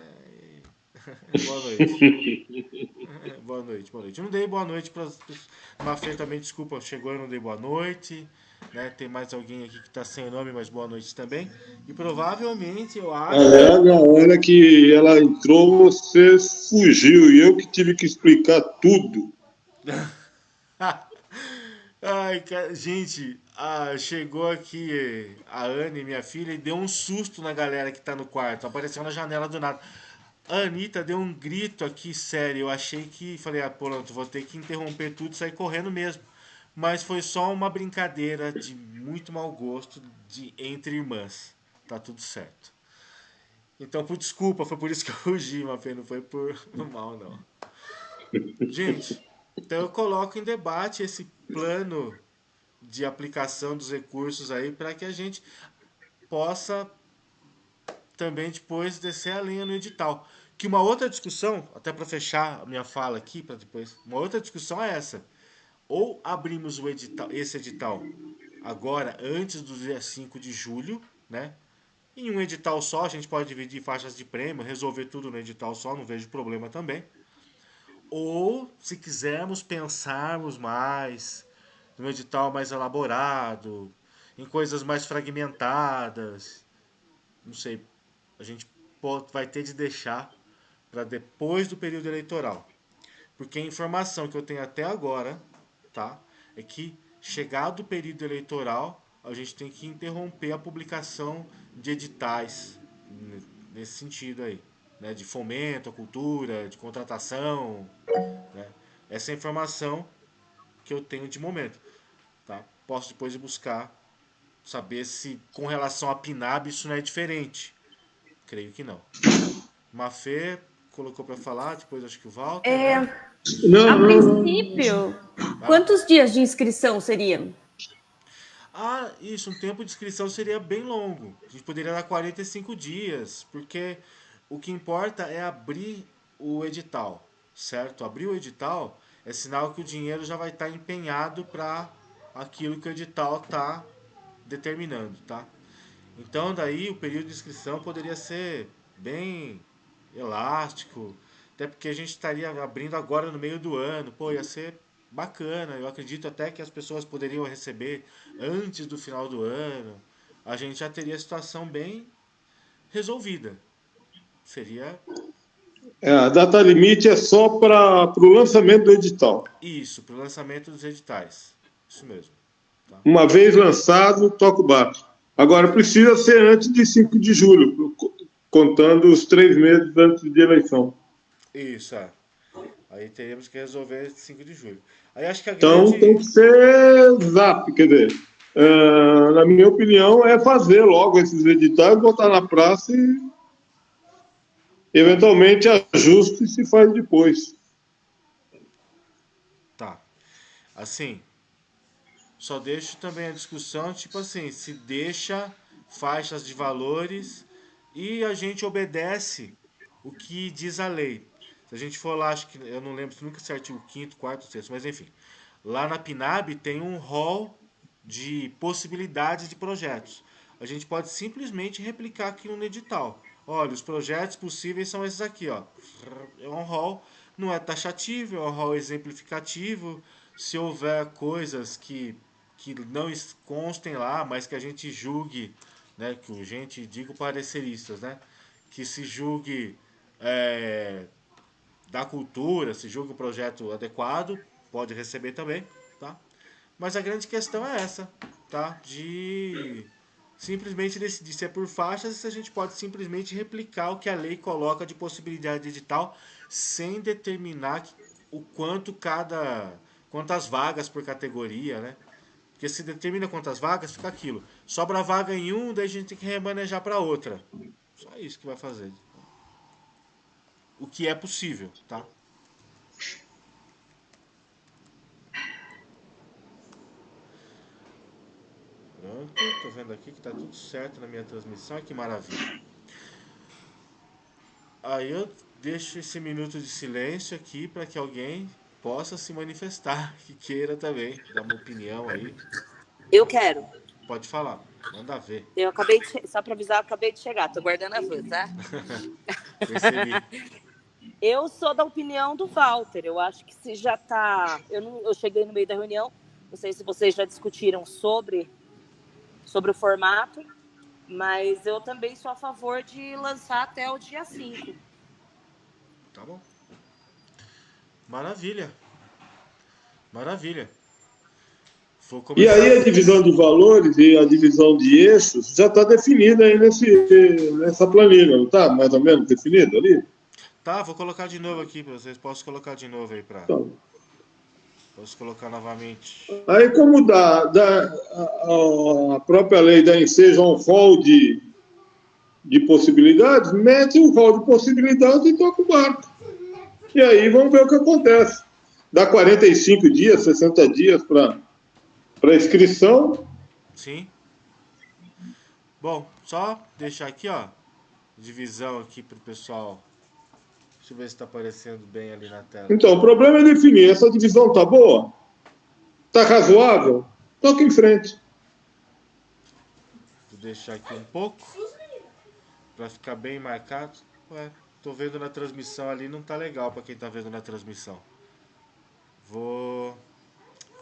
Boa noite. Boa noite, boa noite. Eu não dei boa noite para Mafê também, desculpa, chegou, eu não dei boa noite. Né? Tem mais alguém aqui que está sem nome, mas boa noite também. E provavelmente eu acho. Aliás, na hora que ela entrou, você fugiu e eu que tive que explicar tudo. Ai, cara, gente, chegou aqui a Anne, minha filha, e deu um susto na galera que tá no quarto. Apareceu na janela do nada. A Anitta deu um grito aqui, sério. Eu achei que. Falei, pronto, vou ter que interromper tudo e sair correndo mesmo. Mas foi só uma brincadeira de muito mau gosto entre irmãs. Tá tudo certo. Então, por desculpa, foi por isso que eu fugi, Mafê, não foi por mal, não. Gente, então eu coloco em debate esse plano de aplicação dos recursos aí para que a gente possa também depois descer a linha no edital. Que uma outra discussão, até para fechar a minha fala aqui, para depois, uma outra discussão é essa. Ou abrimos esse edital agora, antes do dia 5 de julho, né? Em um edital só, a gente pode dividir faixas de prêmio, resolver tudo no edital só, não vejo problema também. Ou, se quisermos pensarmos mais, num edital mais elaborado, em coisas mais fragmentadas, não sei, a gente vai ter de deixar para depois do período eleitoral. Porque a informação que eu tenho até agora, tá, é que chegado o período eleitoral, a gente tem que interromper a publicação de editais nesse sentido aí, né, de fomento à cultura, de contratação, né? Essa é a informação que eu tenho de momento, tá? Posso depois ir buscar, saber se com relação à PNAB isso não é diferente. Creio que não. Mafê colocou para falar, depois acho que o Walter, É, né? a Não, não, não. princípio, Ah, quantos dias de inscrição seriam? isso, um tempo de inscrição seria bem longo. A gente poderia dar 45 dias, porque o que importa é abrir o edital, certo? Abrir o edital é sinal que o dinheiro já vai estar empenhado para aquilo que o edital está determinando, tá? Então daí o período de inscrição poderia ser bem elástico, até porque a gente estaria abrindo agora no meio do ano, pô, ia ser bacana. Eu acredito até que as pessoas poderiam receber antes do final do ano. A gente já teria a situação bem resolvida. Seria A data limite é só para o lançamento do edital. isso, para o lançamento dos editais. Isso mesmo. Tá? Uma vez lançado, toca o barco. Agora, precisa ser antes de 5 de julho, contando os 3 meses antes de eleição. Isso, é. Aí teríamos que resolver 5 de julho. Aí acho que a Então, tem grande. que ser zap, quer dizer, na minha opinião, é fazer logo esses editais, botar na praça e, eventualmente, ajuste e se faz depois. Tá. Assim, só deixo também a discussão, tipo assim, se deixa faixas de valores e a gente obedece o que diz a lei. Se a gente for lá, acho que eu não lembro se nunca se é artigo 5º, 4º, 6º, mas enfim. Lá na PNAB tem um rol de possibilidades de projetos. A gente pode simplesmente replicar aquilo no edital. Olha, os projetos possíveis são esses aqui, ó. É um rol, não é taxativo, é um rol exemplificativo. Se houver coisas que não constem lá, mas que a gente julgue, né, que a gente digo pareceristas, né, que se julgue é, da cultura, se julgue o projeto adequado, pode receber também, tá? Mas a grande questão é essa, tá? De simplesmente decidir se é por faixas, se a gente pode simplesmente replicar o que a lei coloca de possibilidade edital, sem determinar o quanto quantas vagas por categoria, né? Porque se determina quantas vagas, fica aquilo. Sobra vaga em um, daí a gente tem que remanejar para outra. Só isso que vai fazer. O que é possível, tá? Pronto, tô vendo aqui que tá tudo certo na minha transmissão, que maravilha. Aí eu deixo esse minuto de silêncio aqui para que alguém possa se manifestar, que queira também dar uma opinião aí. Eu quero. Pode falar, manda ver. Eu acabei de, só para avisar, eu acabei de chegar, tô guardando a van, tá? Percebi. Eu sou da opinião do Walter. Eu acho que se já tá, eu cheguei no meio da reunião, não sei se vocês já discutiram sobre o formato, mas eu também sou a favor de lançar até o dia 5. Tá bom. Maravilha. Maravilha. vou E começar. aí a divisão de valores e a divisão de eixos já está definida aí nessa planilha, não está mais ou menos definida ali? Tá, vou colocar de novo aqui para vocês. Posso colocar de novo aí para. Então, Posso colocar novamente. aí como a própria lei dá ensejo a um rol de possibilidades, mete o rol de possibilidades e toca o barco. E aí vamos ver o que acontece. Dá 45 dias, 60 dias para inscrição. Sim. Bom, só deixar aqui, ó, divisão aqui pro pessoal. Deixa eu ver se está aparecendo bem ali na tela. Então, o problema é definir, essa divisão tá boa? Tá razoável? Toca em frente. Vou deixar aqui um pouco para ficar bem marcado. Ué, tô vendo na transmissão ali, não tá legal para quem tá vendo na transmissão. Vou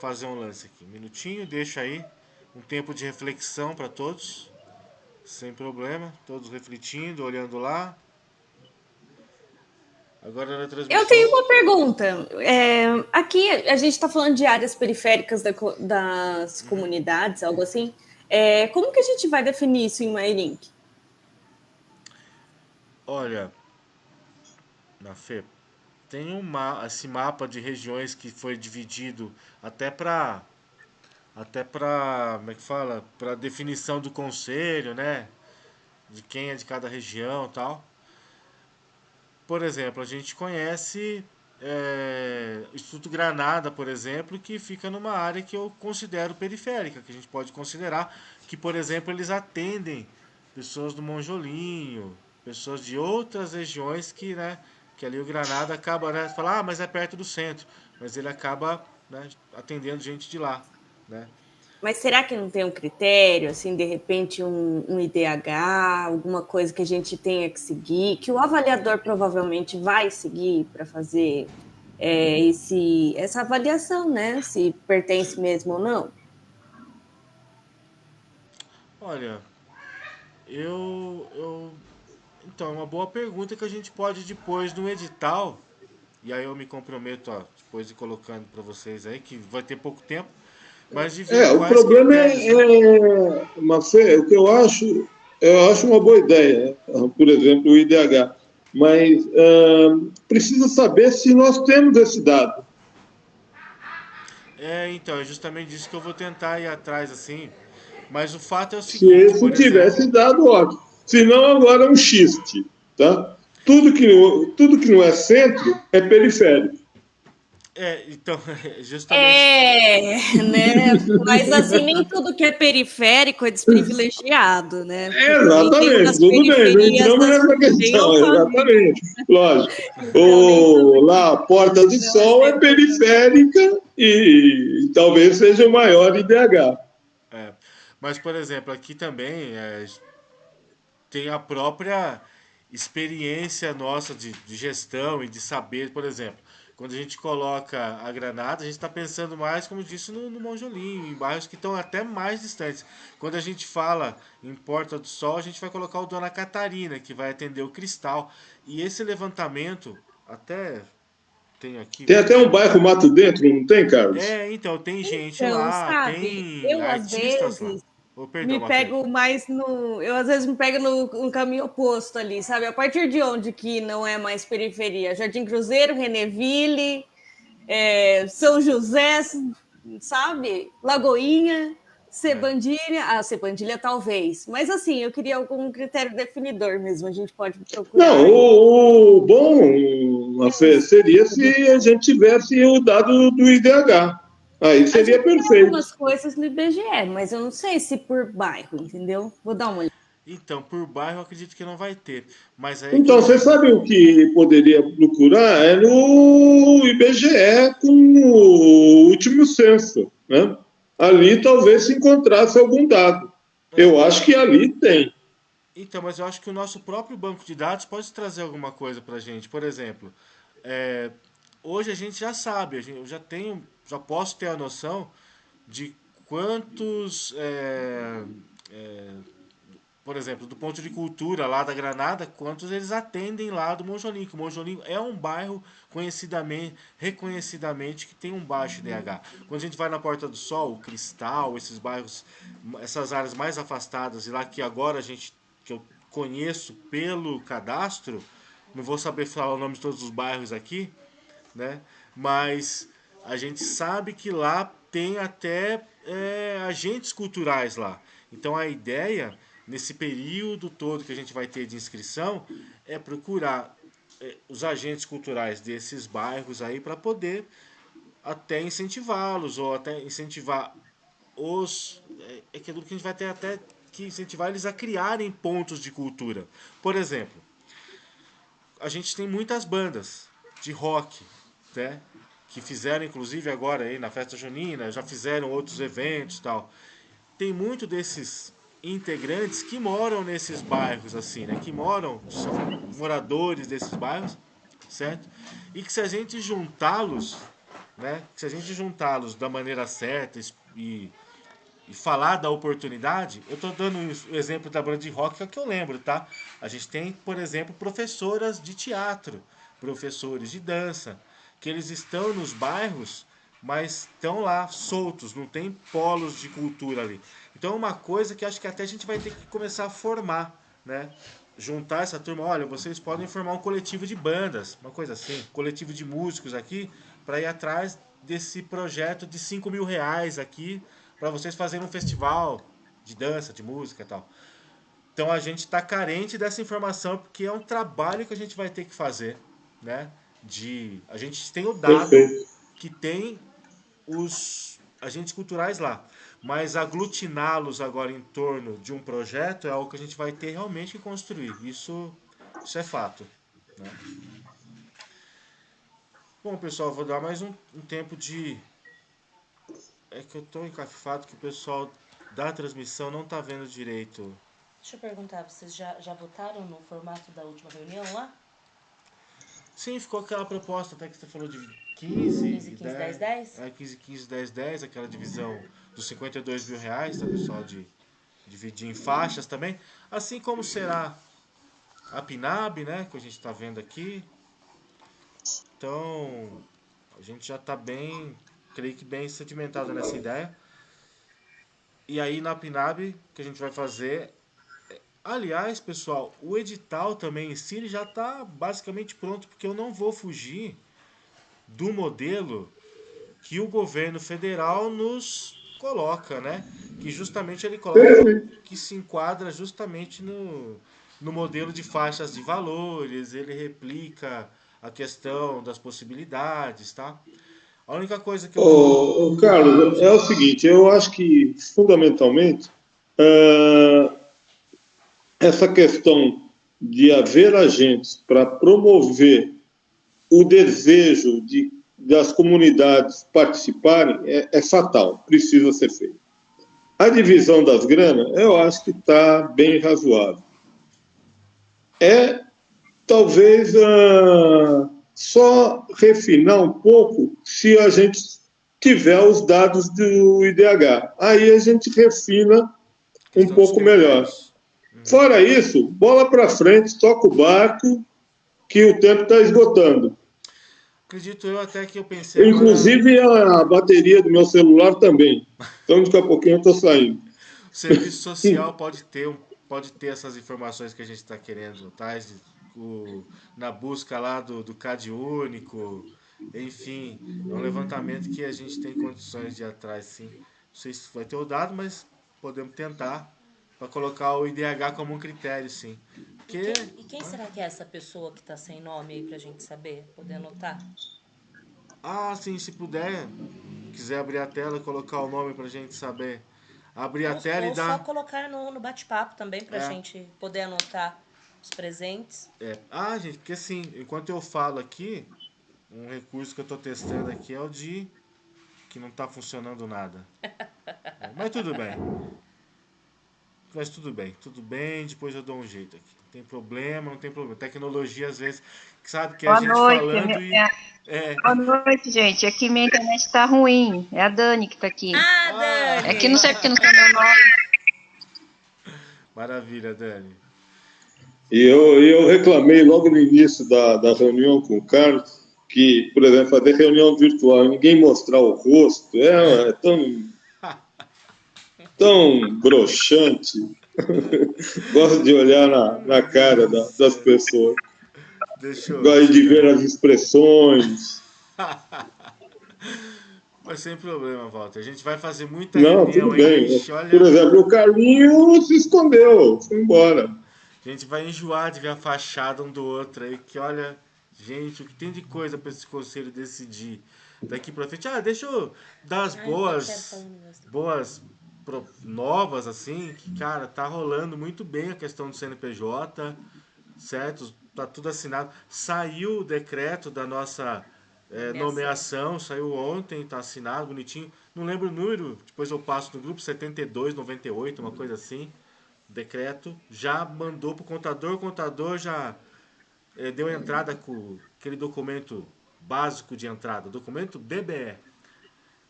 fazer um lance aqui. Um minutinho, deixa aí um tempo de reflexão para todos. Sem problema, todos refletindo, olhando lá. Agora na transmissão. Eu tenho uma pergunta. Aqui a gente está falando de áreas periféricas das comunidades, algo assim. Como que a gente vai definir isso em MyLink? Olha, na Fê, tem esse mapa de regiões que foi dividido até para como é que fala, para definição do conselho, né? De quem é de cada região, e tal. Por exemplo, a gente conhece Instituto Granada, por exemplo, que fica numa área que eu considero periférica, que a gente pode considerar que, por exemplo, eles atendem pessoas do Monjolinho, pessoas de outras regiões que ali o Granada acaba, né, fala, mas é perto do centro, mas ele acaba, né, atendendo gente de lá, né? Mas será que não tem um critério, assim, de repente um IDH, alguma coisa que a gente tenha que seguir, que o avaliador provavelmente vai seguir para fazer essa avaliação, né? Se pertence mesmo ou não? Olha, então, é uma boa pergunta que a gente pode depois no edital, e aí eu me comprometo, ó, depois de colocando para vocês aí, que vai ter pouco tempo, mas de ver O quais problema critérios, né? Mafê, o que eu acho uma boa ideia, por exemplo, o IDH, mas precisa saber se nós temos esse dado. Então, é justamente disso que eu vou tentar ir atrás, assim. Mas o fato é o seguinte, Se por exemplo, tivesse dado, ótimo. Se não, agora é um xiste. Tá? Tudo que não é centro é periférico. então, justamente, Né? Mas assim, nem tudo que é periférico é desprivilegiado, né? Porque também tem Exatamente, umas tudo bem, não periferias entramos das nessa bem questão, alfaville. exatamente, lógico. Então, nem tudo Lá, a Porta do não é Sol é sempre. periférica e talvez seja o maior IDH. é, mas, por exemplo, aqui também tem a própria experiência nossa de gestão e de saber, por exemplo, quando a gente coloca a Granada, a gente está pensando mais, como disse, no Monjolinho, em bairros que estão até mais distantes. Quando a gente fala em Porta do Sol, a gente vai colocar o Dona Catarina, que vai atender o Cristal. E esse levantamento, até tem aqui, Tem vou até um deixar. bairro Mato Dentro, não tem, Carlos? Então, tem gente Então, lá, sabe, tem às artistas lá. vezes Oh, perdão, me Mafê. pego mais no. Eu às vezes me pego no caminho oposto ali, sabe? A partir de onde que não é mais periferia? Jardim Cruzeiro, Reneville, São José, sabe? Lagoinha, Sebandilha. Ah, Sebandilha talvez. Mas assim, eu queria algum critério definidor mesmo. A gente pode Não, procurar. o bom, Mafê, seria se a gente tivesse o dado do IDH. Aí A seria gente tem perfeito. algumas coisas no IBGE, mas eu não sei se por bairro, entendeu? Vou dar uma olhada. Então, por bairro eu acredito que não vai ter. Mas aí que Então, você sabe o que poderia procurar? É no IBGE com o último censo, né? Ali talvez se encontrasse algum dado. Eu acho que ali tem. Então, mas eu acho que o nosso próprio banco de dados pode trazer alguma coisa para a gente. Por exemplo, é, hoje a gente já sabe, eu já posso ter a noção de quantos por exemplo, do ponto de cultura lá da Granada, quantos eles atendem lá do Monjolim, que o Monjolim é um bairro reconhecidamente que tem um baixo IDH. Quando a gente vai na Porta do Sol, o Cristal, esses bairros, essas áreas mais afastadas, e lá que agora que eu conheço pelo cadastro, não vou saber falar o nome de todos os bairros aqui, né? Mas a gente sabe que lá tem até agentes culturais lá. Então a ideia, nesse período todo que a gente vai ter de inscrição, é procurar os agentes culturais desses bairros aí para poder até incentivá-los, ou até incentivar os. É que a gente vai ter até que incentivar eles a criarem pontos de cultura. Por exemplo, a gente tem muitas bandas de rock, né? Que fizeram, inclusive, agora aí na festa junina, já fizeram outros eventos e tal. Tem muito desses integrantes que moram nesses bairros, assim, né? Que são moradores desses bairros, certo? E que se a gente juntá-los, né? Se a gente juntá-los da maneira certa e falar da oportunidade, eu estou dando o exemplo da banda de rock que é o que eu lembro, tá? A gente tem, por exemplo, professoras de teatro, professores de dança, que eles estão nos bairros, mas estão lá soltos, não tem polos de cultura ali. Então é uma coisa que acho que até a gente vai ter que começar a formar, né? Juntar essa turma, olha, vocês podem formar um coletivo de bandas, uma coisa assim, coletivo de músicos aqui, para ir atrás desse projeto de 5 mil reais aqui, para vocês fazerem um festival de dança, de música e tal. Então a gente está carente dessa informação porque é um trabalho que a gente vai ter que fazer, né? A gente tem o dado Perfeito. que tem os agentes culturais lá, mas aglutiná-los agora em torno de um projeto é algo que a gente vai ter realmente que construir. Isso é fato, né? Bom, pessoal, vou dar mais um tempo de... É que eu tô encafifado que o pessoal da transmissão não tá vendo direito. Deixa eu perguntar, vocês já votaram no formato da última reunião lá? Sim, ficou aquela proposta até que você falou de 15, 10, 10? 15, 15, 10, 10, aquela divisão dos 52 mil reais, tá, pessoal? De dividir em faixas também. Assim como será a PNAB, né, que a gente tá vendo aqui. Então, a gente já tá bem, creio que bem sedimentado nessa ideia. E aí na PNAB, que a gente vai fazer... Aliás, pessoal, o edital também em si ele já está basicamente pronto, porque eu não vou fugir do modelo que o governo federal nos coloca, né? Que justamente ele coloca que se enquadra justamente no modelo de faixas de valores, ele replica a questão das possibilidades, tá? A única coisa que eu... Ô, Carlos, é o seguinte, eu acho que, fundamentalmente, essa questão de haver agentes para promover o desejo das comunidades participarem é fatal, precisa ser feito. A divisão das granas, eu acho que está bem razoável. Talvez só refinar um pouco se a gente tiver os dados do IDH. Aí a gente refina um pouco melhor. Fora isso, bola para frente, toca o barco, que o tempo está esgotando. Acredito eu até que eu pensei... Inclusive a bateria do meu celular também. Então, daqui a pouquinho eu estou saindo. O serviço social pode ter essas informações que a gente está querendo, tá? Na busca lá do CAD único, enfim, é um levantamento que a gente tem condições de ir atrás, sim. Não sei se vai ter o dado, mas podemos tentar para colocar o IDH como um critério, sim. E quem será que é essa pessoa que está sem nome aí para a gente saber, poder anotar? Ah, sim, se puder, quiser abrir a tela e colocar o nome para a gente saber. Abrir a tela e dar... Ou só colocar no bate-papo também para a gente poder anotar os presentes. Ah, gente, porque assim, enquanto eu falo aqui, um recurso que eu estou testando aqui é o de que não está funcionando nada. Mas tudo bem. Tudo bem, depois eu dou um jeito aqui. Não tem problema. Tecnologia, às vezes, sabe que a gente falando e... Boa noite, gente. Aqui minha internet está ruim. É a Dani que está aqui. Ah, Dani! É que não sei porque não tem meu nome. Maravilha, Dani. E eu reclamei logo no início da reunião com o Carlos que, por exemplo, fazer reunião virtual e ninguém mostrar o rosto é tão broxante. Gosto de olhar na cara das pessoas. Gosto de ver as expressões. Mas sem problema, Walter. A gente vai fazer muita Não, reunião tudo bem. aí. Olha... Por exemplo, o Carlinho se escondeu, foi embora. A gente vai enjoar de ver a fachada um do outro aí, que olha, gente, o que tem de coisa para esse conselho decidir daqui para frente. Deixa eu dar as boas novas, assim, que, cara, tá rolando muito bem a questão do CNPJ, certo? Tá tudo assinado. Saiu o decreto da nossa nomeação, saiu ontem, tá assinado, bonitinho. Não lembro o número, depois eu passo no grupo, 7298, uma coisa assim. Decreto, já mandou pro contador, o contador já deu entrada com aquele documento básico de entrada, documento DBE.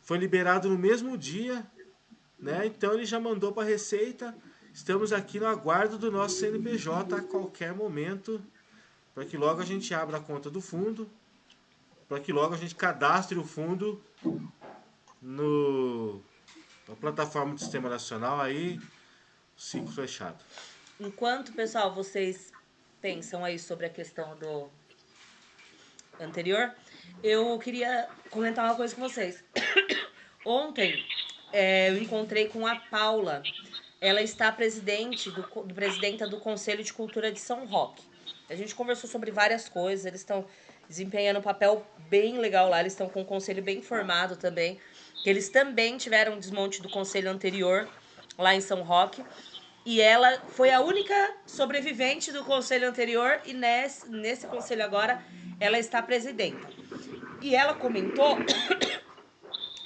Foi liberado no mesmo dia, né? Então ele já mandou para a Receita. Estamos aqui no aguardo do nosso CNPJ a qualquer momento, para que logo a gente abra a conta do fundo, para que logo a gente cadastre o fundo na plataforma do Sistema Nacional aí. Ciclo fechado. Enquanto, pessoal, vocês pensam aí sobre a questão do anterior, eu queria comentar uma coisa com vocês. Ontem, eu encontrei com a Paula. Ela está presidenta do Conselho de Cultura de São Roque. A gente conversou sobre várias coisas, eles estão desempenhando um papel bem legal lá, eles estão com um conselho bem formado também, que eles também tiveram um desmonte do conselho anterior, lá em São Roque, e ela foi a única sobrevivente do conselho anterior, e nesse conselho agora ela está presidenta. E ela comentou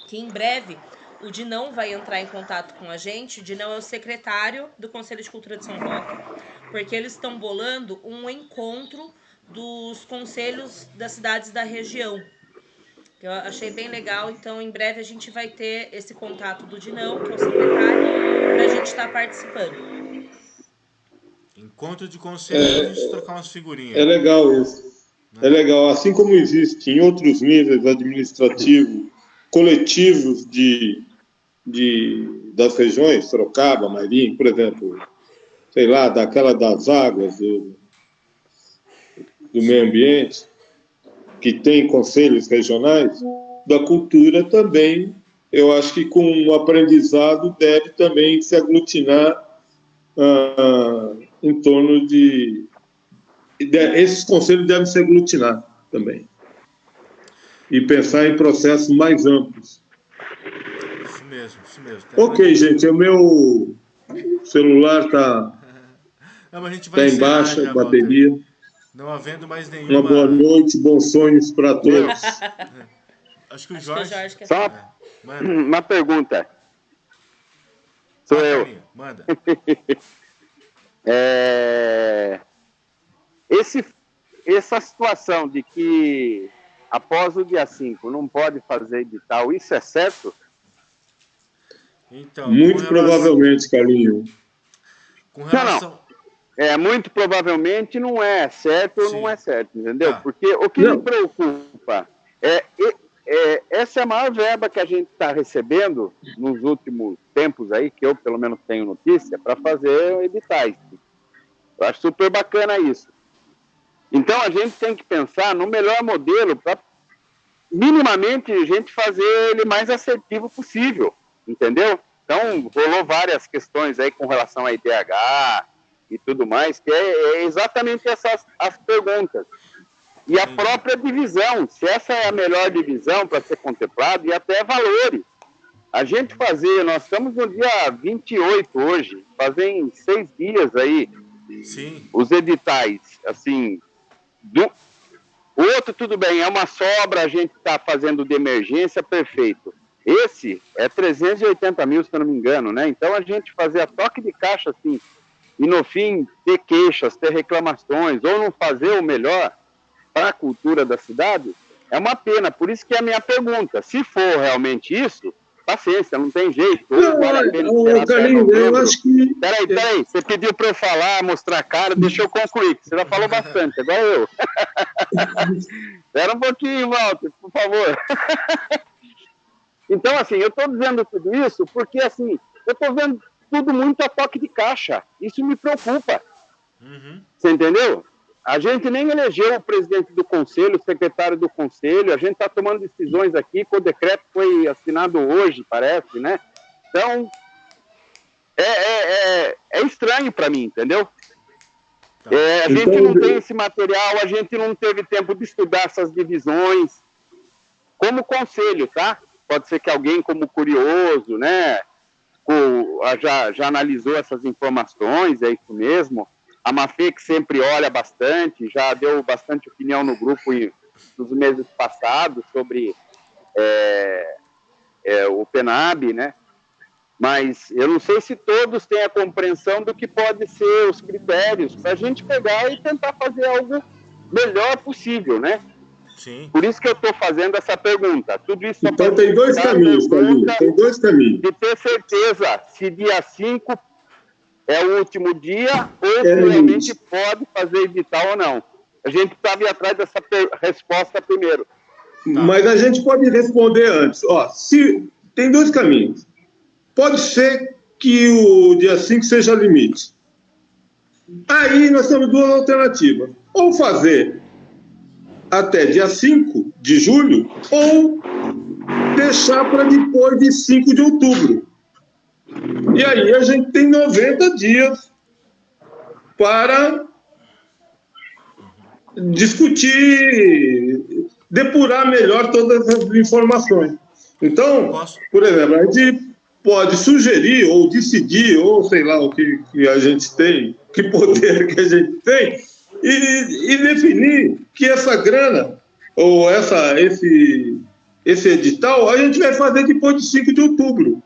que em breve o Dinão vai entrar em contato com a gente. O Dinão é o secretário do Conselho de Cultura de São Roque, porque eles estão bolando um encontro dos conselhos das cidades da região. Eu achei bem legal, então em breve a gente vai ter esse contato do Dinão, que é o secretário, pra gente estar participando. Encontro de conselho, a gente trocar umas figurinhas. É legal isso. É legal. Assim como existe em outros níveis administrativos, coletivos das regiões, Sorocaba, Marinho, por exemplo, sei lá, daquela das águas, do meio ambiente, que tem conselhos regionais, da cultura também, eu acho que com o aprendizado deve também se aglutinar em torno de... Esses conselhos devem se aglutinar também. E pensar em processos mais amplos. Isso mesmo, isso mesmo. Ok, gente, o meu celular está em baixa bateria. Walter. Não havendo mais nenhuma... Uma boa noite, bons sonhos para todos. Acho que o Jorge quer... Só uma pergunta. Sou eu. Manda. Essa situação de que após o dia 5 não pode fazer edital, isso é certo? Então, muito provavelmente, Carlinho. Com relação... Não. Muito provavelmente não é certo ou não é certo, entendeu? Porque o que me preocupa essa é a maior verba que a gente está recebendo nos últimos tempos aí, que eu pelo menos tenho notícia, para fazer editais. Eu acho super bacana isso. Então a gente tem que pensar no melhor modelo para minimamente a gente fazer ele mais assertivo possível, entendeu? Então rolou várias questões aí com relação a IDH e tudo mais, que é exatamente essas as perguntas. E a própria divisão, se essa é a melhor divisão para ser contemplada, e até valores. A gente nós estamos no dia 28 hoje, fazem 6 dias aí, sim, os editais, assim, o outro tudo bem, é uma sobra, a gente está fazendo de emergência, perfeito. Esse é 380 mil, se eu não me engano, né? Então a gente fazer a toque de caixa, assim, e no fim ter queixas, ter reclamações, ou não fazer o melhor para a cultura da cidade, é uma pena. Por isso que é a minha pergunta, se for realmente isso, paciência, não tem jeito. Ou Não, vale a pena ô, esperar até Carlinhos, eu novembro. acho que. Peraí, você pediu para eu falar, mostrar a cara, deixa eu concluir, que você já falou bastante, agora eu. Espera um pouquinho, Walter, por favor. Então, assim, eu estou dizendo tudo isso porque, assim, eu estou vendo tudo muito a toque de caixa. Isso me preocupa. Você entendeu? A gente nem elegeu o presidente do conselho, o secretário do conselho, a gente está tomando decisões aqui, que o decreto foi assinado hoje, parece, né? Então, é estranho para mim, entendeu? A gente não tem esse material, a gente não teve tempo de estudar essas divisões. Como conselho, tá? Pode ser que alguém como curioso, né? Já analisou essas informações, é isso mesmo. A Mafê, que sempre olha bastante, já deu bastante opinião no grupo nos meses passados sobre o PENAB, né? Mas eu não sei se todos têm a compreensão do que pode ser os critérios para a gente pegar e tentar fazer algo melhor possível, né? Sim. Por isso que eu estou fazendo essa pergunta. Tudo isso Então tem dois caminhos, Carlinhos. Tem dois caminhos. De ter certeza se dia 5 é o último dia ou se realmente pode fazer edital ou não. A gente estava atrás dessa resposta primeiro. Mas a gente pode responder antes. Ó, tem dois caminhos. Pode ser que o dia 5 seja limite. Aí nós temos duas alternativas. Ou fazer até dia 5 de julho, ou deixar para depois de 5 de outubro. E aí a gente tem 90 dias para discutir, depurar melhor todas as informações. Então, por exemplo, a gente pode sugerir ou decidir, ou sei lá o que a gente tem, que poder que a gente tem, e definir que essa grana, ou esse edital, a gente vai fazer depois de 5 de outubro.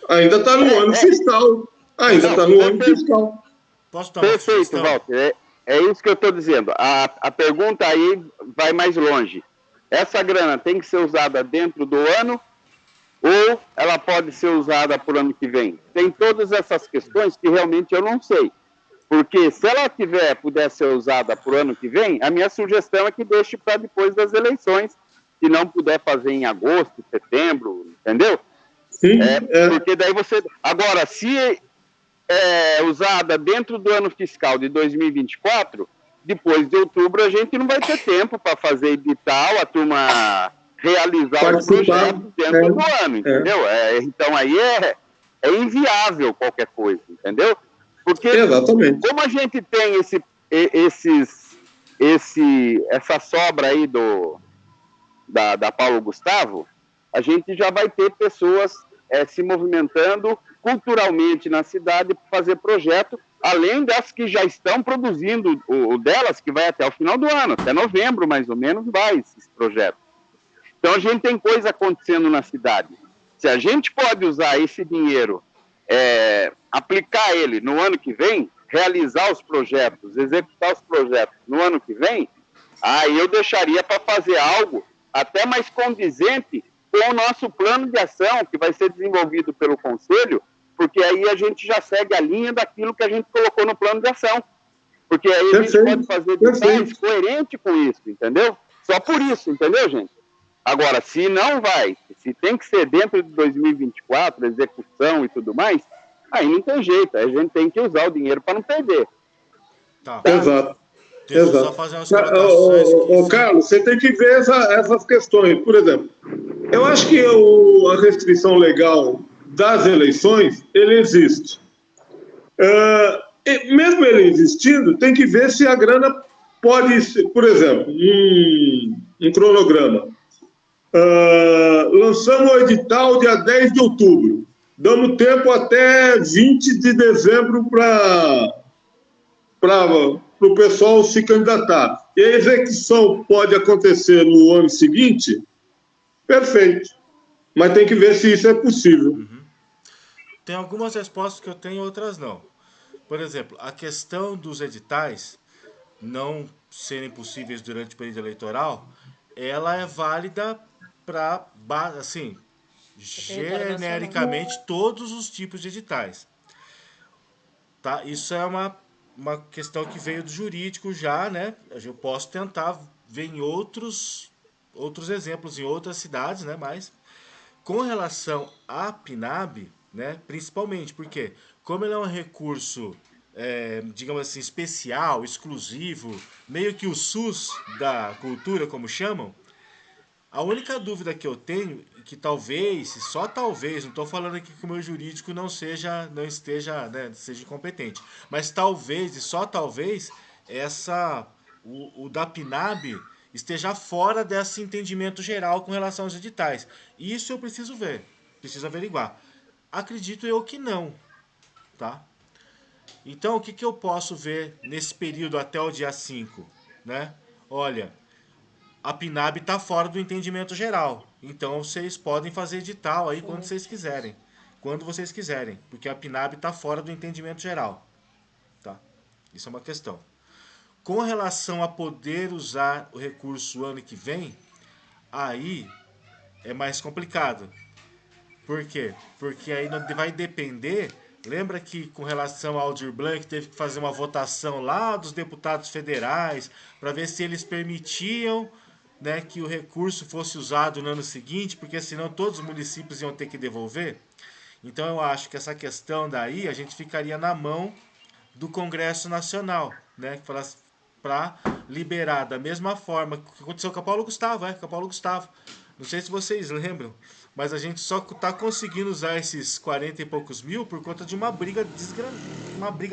Ainda está no ano fiscal. Ainda está no ano fiscal. Posso dar uma Perfeito, sugestão? Walter. É isso que eu estou dizendo. A pergunta aí vai mais longe. Essa grana tem que ser usada dentro do ano ou ela pode ser usada para o ano que vem? Tem todas essas questões que realmente eu não sei. Porque se ela puder ser usada para o ano que vem, a minha sugestão é que deixe para depois das eleições, se não puder fazer em agosto, setembro, entendeu? Sim, Porque daí você... Agora, se é usada dentro do ano fiscal de 2024, depois de outubro a gente não vai ter tempo para fazer edital, a turma realizar os projetos dentro do ano, entendeu? Então aí é inviável qualquer coisa, entendeu? Porque como a gente tem essa sobra aí da Paulo Gustavo, a gente já vai ter pessoas se movimentando culturalmente na cidade para fazer projeto, além das que já estão produzindo o delas, que vai até o final do ano, até novembro mais ou menos vai esses projetos. Então a gente tem coisa acontecendo na cidade. Se a gente pode usar esse dinheiro, aplicar ele no ano que vem, realizar os projetos, executar os projetos no ano que vem, aí eu deixaria para fazer algo até mais condizente com o nosso plano de ação, que vai ser desenvolvido pelo Conselho, porque aí a gente já segue a linha daquilo que a gente colocou no plano de ação. Porque aí a gente pode fazer detalhes coerentes com isso, entendeu? Só por isso, entendeu, gente? Agora, se não vai, se tem que ser dentro de 2024, execução e tudo mais, aí não tem jeito, aí a gente tem que usar o dinheiro para não perder. Tá. Exato. Só fazer umas colocações Carlos, você tem que ver essas questões. Por exemplo, eu acho que a restrição legal das eleições, ele existe. Mesmo ele existindo, tem que ver se a grana pode ser, por exemplo, um cronograma. Lançamos o edital dia 10 de outubro. Damos tempo até 20 de dezembro para o pessoal se candidatar. E a execução pode acontecer no ano seguinte? Perfeito. Mas tem que ver se isso é possível. Tem algumas respostas que eu tenho, outras não. Por exemplo, a questão dos editais não serem possíveis durante o período eleitoral, ela é válida para, assim, genericamente todos os tipos de editais. Tá? Isso é uma questão que veio do jurídico já, né? Eu posso tentar ver em outros exemplos em outras cidades, né? Mas com relação à PNAB, né? Principalmente porque, como ele é um recurso, digamos assim, especial, exclusivo, meio que o SUS da cultura, como chamam, a única dúvida que eu tenho, que talvez, só talvez, não estou falando aqui que o meu jurídico não esteja, né, seja incompetente, mas talvez, e só talvez, o da PNAB esteja fora desse entendimento geral com relação aos editais. Isso eu preciso ver, preciso averiguar. Acredito eu que não, tá? Então, o que eu posso ver nesse período até o dia 5, né? Olha, a PNAB está fora do entendimento geral. Então vocês podem fazer edital aí quando vocês quiserem. Quando vocês quiserem. Porque a PNAB está fora do entendimento geral. Tá? Isso é uma questão. Com relação a poder usar o recurso ano que vem, aí é mais complicado. Por quê? Porque aí vai depender. Lembra que com relação ao Aldir Blanc teve que fazer uma votação lá dos deputados federais para ver se eles permitiam, né, que o recurso fosse usado no ano seguinte, porque senão todos os municípios iam ter que devolver. Então eu acho que essa questão daí a gente ficaria na mão do Congresso Nacional, né, para liberar da mesma forma que aconteceu com a Paulo Gustavo, com a Paulo Gustavo. Não sei se vocês lembram, mas a gente só está conseguindo usar esses 40 e poucos mil por conta de uma briga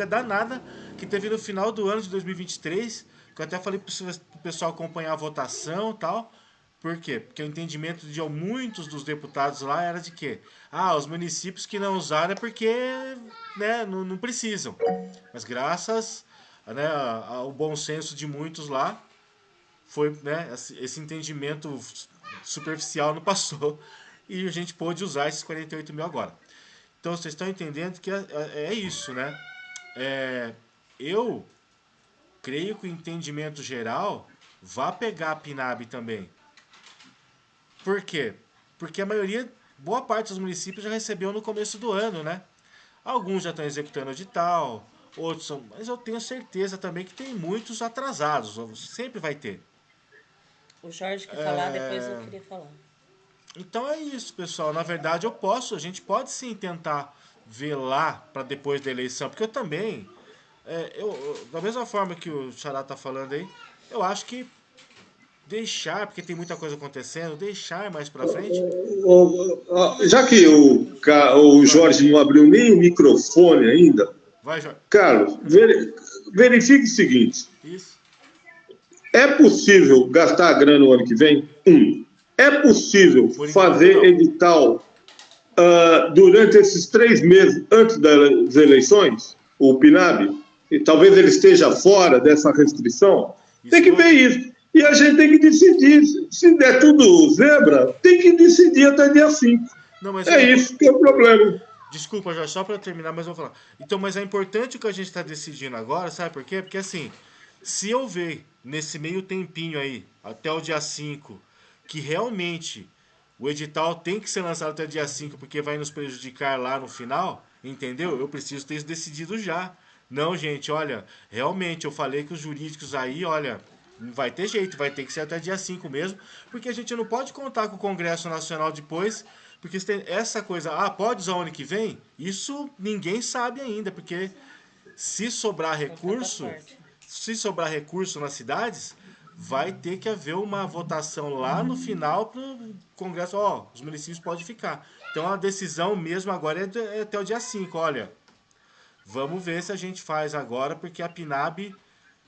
danada que teve no final do ano de 2023, que eu até falei para o pessoal acompanhar a votação e tal. Por quê? Porque o entendimento de muitos dos deputados lá era de que os municípios que não usaram é porque, né, não precisam. Mas graças, né, ao bom senso de muitos lá, foi, né, esse entendimento superficial não passou e a gente pôde usar esses 48 mil agora. Então vocês estão entendendo que é isso, né? Eu creio que o entendimento geral vai pegar a PNAB também. Por quê? Porque boa parte dos municípios já recebeu no começo do ano, né? Alguns já estão executando edital, outros são... Mas eu tenho certeza também que tem muitos atrasados, sempre vai ter. O Jorge quer falar, depois eu queria falar. Então é isso, pessoal. Na verdade, a gente pode sim tentar ver lá para depois da eleição, porque eu também, da mesma forma que o Xará tá falando aí, eu acho que porque tem muita coisa acontecendo, deixar mais para frente. Já que o Jorge não abriu nem o microfone ainda, vai, Jorge. Carlos, verifique o seguinte. Isso. É possível gastar a grana no ano que vem? É possível fazer edital durante esses 3 meses antes das eleições? O PNAB? E talvez ele esteja fora dessa restrição? Tem que ver isso. E a gente tem que decidir. Se der tudo zebra, tem que decidir até dia 5. Isso que é o problema. Desculpa, Jorge, só para terminar, mas eu vou falar. Então, mas é importante o que a gente está decidindo agora, sabe por quê? Porque assim, se eu ver nesse meio tempinho aí, até o dia 5, que realmente o edital tem que ser lançado até o dia 5, porque vai nos prejudicar lá no final, entendeu? Eu preciso ter isso decidido já. Não, gente, olha, realmente eu falei que os jurídicos aí, olha, não vai ter jeito, vai ter que ser até dia 5 mesmo, porque a gente não pode contar com o Congresso Nacional depois, porque essa coisa, pode usar o ano que vem? Isso ninguém sabe ainda, porque se sobrar recurso nas cidades, vai ter que haver uma votação lá no final para o Congresso, os municípios podem ficar. Então a decisão mesmo agora é até o dia 5, olha, vamos ver se a gente faz agora, porque a PNAB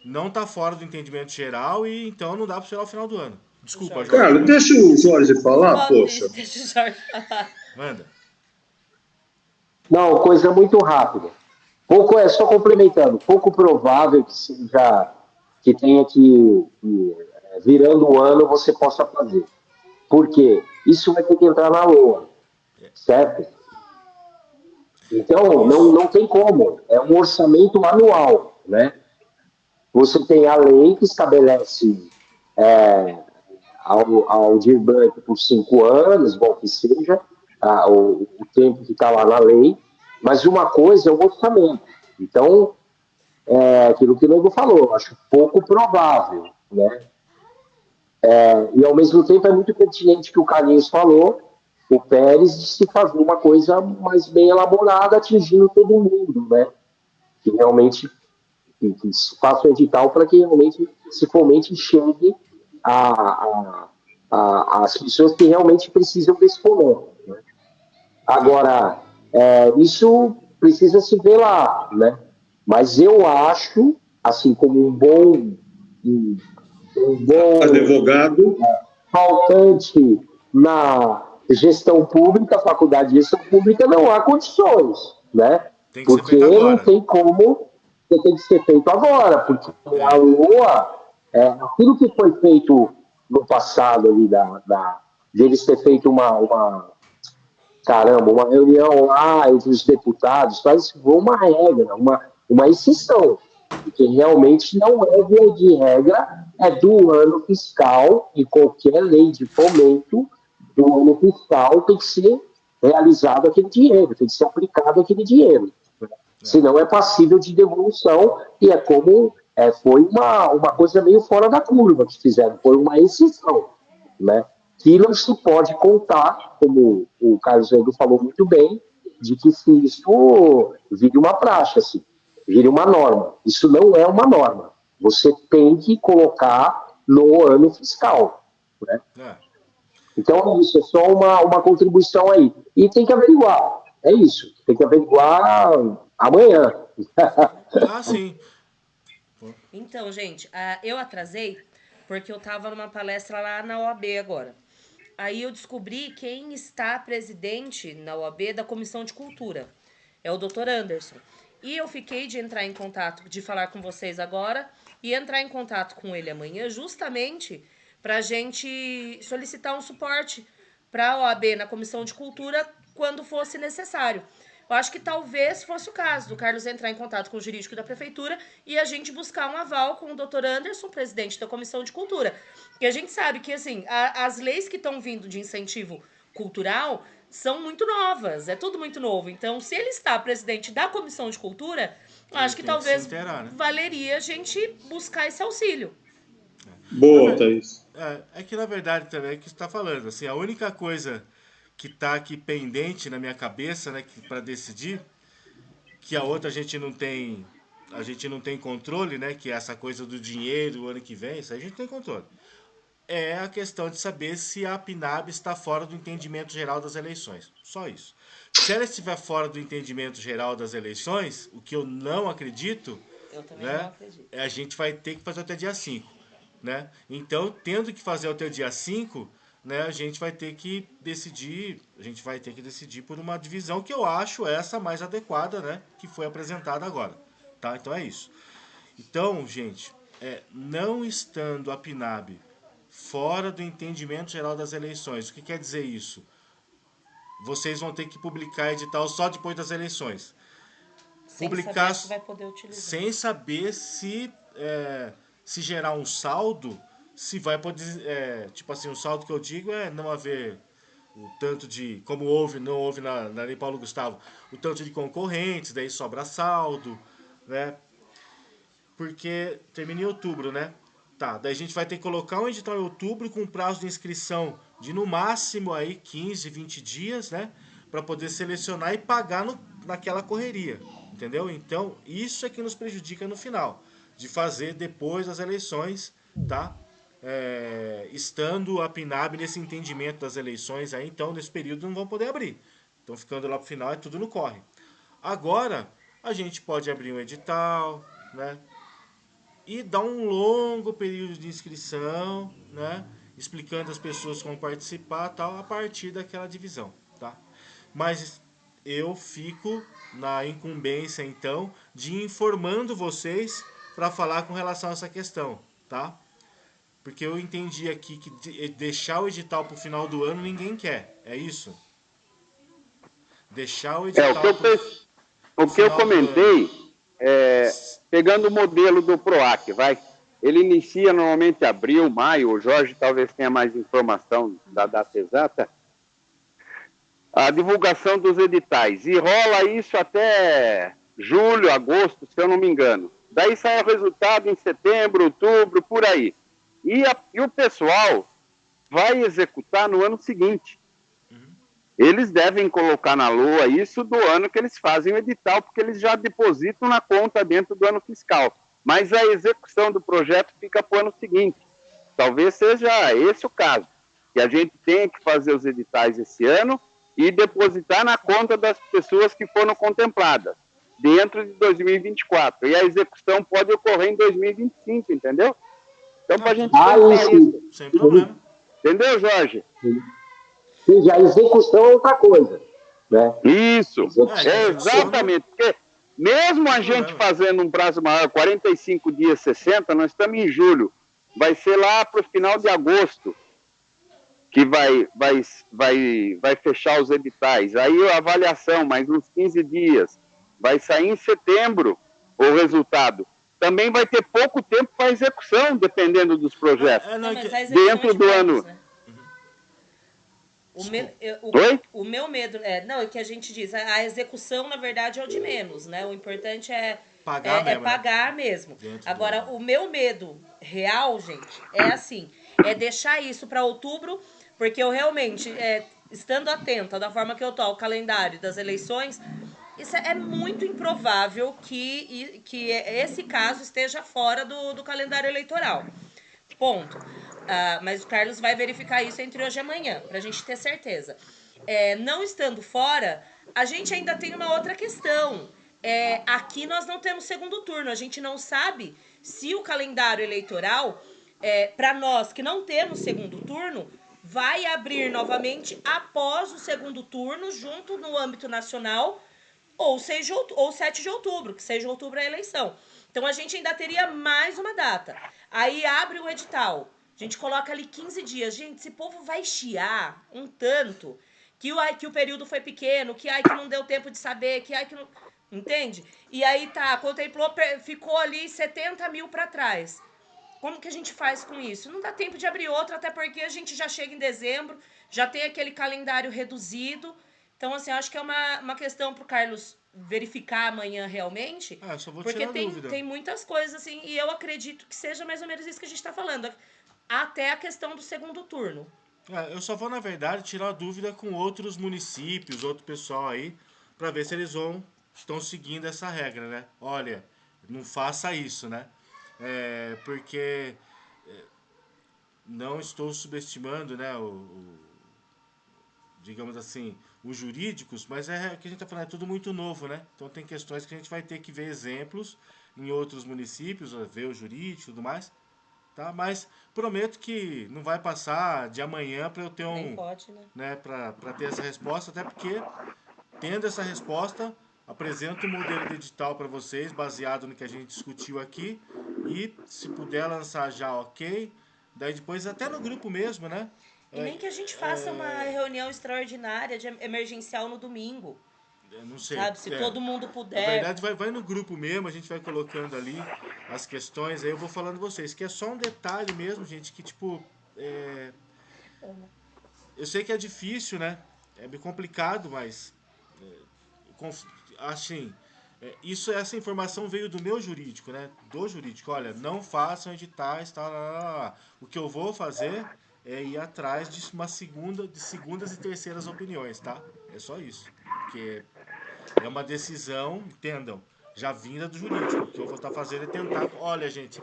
não está fora do entendimento geral e então não dá para esperar o final do ano. Desculpa, Jorge. Cara, deixa o Jorge falar, poxa. Deixa o Jorge falar. Manda. Não, coisa muito rápida. Só complementando, pouco provável que tenha que virando o ano você possa fazer. Por quê? Isso vai ter que entrar na LOA, certo? Então, não tem como. É um orçamento anual, né? Você tem a lei que estabelece ao Aldir Blanc por 5 anos, bom que seja, o tempo que está lá na lei, mas uma coisa é o orçamento. Então, aquilo que o Nego falou, acho pouco provável, né? E ao mesmo tempo é muito pertinente que o Carlinhos falou, o Pérez, de se fazer uma coisa mais bem elaborada, atingindo todo mundo, né? Que realmente que se faça um edital para que realmente se fomente e chegue às pessoas que realmente precisam desse fomento, né? Agora, isso precisa se ver lá, né? Mas eu acho, assim como um bom Advogado. faltante na gestão pública, faculdade de gestão pública, não há condições, né? Tem que ser Porque feito agora. não tem como, tem que ser feito agora, porque a LOA, aquilo que foi feito no passado ali, deles ter feito uma reunião lá entre os deputados, mas foi uma regra, uma exceção, porque realmente não é via de regra, é do ano fiscal, e qualquer lei de fomento do ano fiscal tem que ser realizado aquele dinheiro, tem que ser aplicado aquele dinheiro. Senão é passível de devolução, e é como foi uma coisa meio fora da curva que fizeram, foi uma exceção, né? Que não se pode contar, como o Carlos Ego falou muito bem, de que se isso vire uma praxe, assim, vire uma norma. Isso não é uma norma. Você tem que colocar no ano fiscal, né? Então é isso, é só uma contribuição aí. E tem que averiguar, é isso. Tem que averiguar amanhã. Sim. Então, gente, eu atrasei porque eu estava numa palestra lá na OAB agora. Aí eu descobri quem está presidente na OAB da Comissão de Cultura. É o Dr. Anderson. E eu fiquei de entrar em contato, de falar com vocês agora e entrar em contato com ele amanhã, justamente para a gente solicitar um suporte para a OAB na Comissão de Cultura quando fosse necessário. Eu acho que talvez fosse o caso do Carlos entrar em contato com o jurídico da prefeitura e a gente buscar um aval com o Dr. Anderson, presidente da Comissão de Cultura. Porque a gente sabe que, assim, as leis que estão vindo de incentivo cultural são muito novas, é tudo muito novo. Então, se ele está presidente da Comissão de Cultura, eu acho que talvez valeria a gente buscar esse auxílio. Boa, Thaís. É que, na verdade, também é que você está falando. Assim, a única coisa que está aqui pendente na minha cabeça, né, para decidir, que a outra a gente não tem controle, né, que é essa coisa do dinheiro o ano que vem, isso aí a gente tem controle. É a questão de saber se a PNAB está fora do entendimento geral das eleições. Só isso. Se ela estiver fora do entendimento geral das eleições, o que eu não acredito, eu também não acredito. A gente vai ter que fazer até dia 5. Né? Então, tendo que fazer até o dia 5, né, a gente vai ter que decidir por uma divisão que eu acho essa mais adequada, né, que foi apresentada agora. Tá? Então é isso. Então, gente, não estando a PNAB fora do entendimento geral das eleições, o que quer dizer isso? Vocês vão ter que publicar edital só depois das eleições. Publicar saber se vai poder utilizar. Sem saber se gerar um saldo, se vai poder, tipo assim, o saldo que eu digo é não haver o tanto de, como não houve na Lei Paulo Gustavo, o tanto de concorrentes, daí sobra saldo, né? Porque termina em outubro, né? Tá, daí a gente vai ter que colocar um edital em outubro com prazo de inscrição de no máximo aí 15, 20 dias, né? Para poder selecionar e pagar naquela correria, entendeu? Então, isso é que nos prejudica no final, de fazer depois das eleições, tá? Estando a PNAB nesse entendimento das eleições, aí, então, nesse período não vão poder abrir. Então, ficando lá pro final, é tudo no corre. Agora, a gente pode abrir um edital, né? E dar um longo período de inscrição, né? Explicando às pessoas como participar, tal, a partir daquela divisão, tá? Mas eu fico na incumbência, então, de ir informando vocês para falar com relação a essa questão, tá? Porque eu entendi aqui que deixar o edital para o final do ano ninguém quer, é isso? Deixar o edital o que eu comentei, pegando o modelo do PROAC, ele inicia normalmente em abril, maio, o Jorge talvez tenha mais informação da data exata. a divulgação dos editais. E rola isso até julho, agosto, se eu não me engano. Daí sai o resultado em setembro, outubro, por aí. E o pessoal vai executar no ano seguinte. Eles devem colocar na LOA isso do ano que eles fazem o edital, porque eles já depositam na conta dentro do ano fiscal. Mas a execução do projeto fica para o ano seguinte. Talvez seja esse o caso, que a gente tenha que fazer os editais esse ano e depositar na conta das pessoas que foram contempladas, dentro de 2024. E a execução pode ocorrer em 2025, entendeu? Então, para a gente pensar isso. Sem problema. Entendeu, Jorge? Sim, já a execução é outra coisa, né? Isso, É, exatamente. Porque mesmo a gente fazendo um prazo maior, 45 dias, 60, nós estamos em julho. Vai ser lá para o final de agosto que vai fechar os editais. Aí a avaliação, mais uns 15 dias. Vai sair em setembro o resultado. Também vai ter pouco tempo para execução, dependendo dos projetos. Não, mas a execução Dentro é de do menos, ano. né? Oi? O meu medo é que a gente diz, a execução, na verdade, é o de menos, né? O importante é Pagar mesmo, né? pagar mesmo. Dentro Agora, do- o meu medo real, gente, é assim, é deixar isso para outubro, porque eu realmente, estando atenta da forma que eu tô ao calendário das eleições, isso é muito improvável que esse caso esteja fora do calendário eleitoral. Ponto. Mas o Carlos vai verificar isso entre hoje e amanhã, pra gente ter certeza. Não estando fora, a gente ainda tem uma outra questão. Aqui nós não temos segundo turno. A gente não sabe se o calendário eleitoral, para nós que não temos segundo turno, vai abrir novamente após o segundo turno, junto no âmbito nacional, ou 7 de outubro, que 6 de outubro é a eleição. Então a gente ainda teria mais uma data. Aí abre o edital. A gente coloca ali 15 dias. Gente, esse povo vai chiar um tanto que o período foi pequeno, que não deu tempo de saber, que não... Entende? E aí contemplou, ficou ali 70 mil para trás. Como que a gente faz com isso? Não dá tempo de abrir outro, até porque a gente já chega em dezembro, já tem aquele calendário reduzido. Então, assim, eu acho que é uma questão pro Carlos verificar amanhã realmente. Só vou porque tirar dúvida. tem muitas coisas, assim, e eu acredito que seja mais ou menos isso que a gente tá falando. Até a questão do segundo turno. Eu só vou, na verdade, tirar dúvida com outros municípios, outro pessoal aí, para ver se eles estão seguindo essa regra, né? Olha, não faça isso, né? Porque não estou subestimando, né, digamos assim, os jurídicos, mas o que a gente está falando é tudo muito novo, né? Então tem questões que a gente vai ter que ver exemplos em outros municípios, ver o jurídico e tudo mais, tá? Mas prometo que não vai passar de amanhã para eu ter Nem pode, né? para ter essa resposta, até porque tendo essa resposta, apresento o modelo de edital para vocês, baseado no que a gente discutiu aqui, e se puder lançar já, ok. Daí depois até no grupo mesmo, né? E nem que a gente faça uma reunião extraordinária de emergencial no domingo. Não sei. Sabe? Se todo mundo puder. Na verdade, vai no grupo mesmo, a gente vai colocando ali as questões, aí eu vou falando vocês, que é só um detalhe mesmo, gente, que tipo. Eu sei que é difícil, né? É bem complicado, mas. Assim. Essa informação veio do meu jurídico, né? Do jurídico. Olha, não façam editais, tal, O que eu vou fazer é ir atrás de segundas e terceiras opiniões, tá? É só isso. Porque é uma decisão, entendam, já vinda do jurídico. O que eu vou estar fazendo é tentar, olha, gente,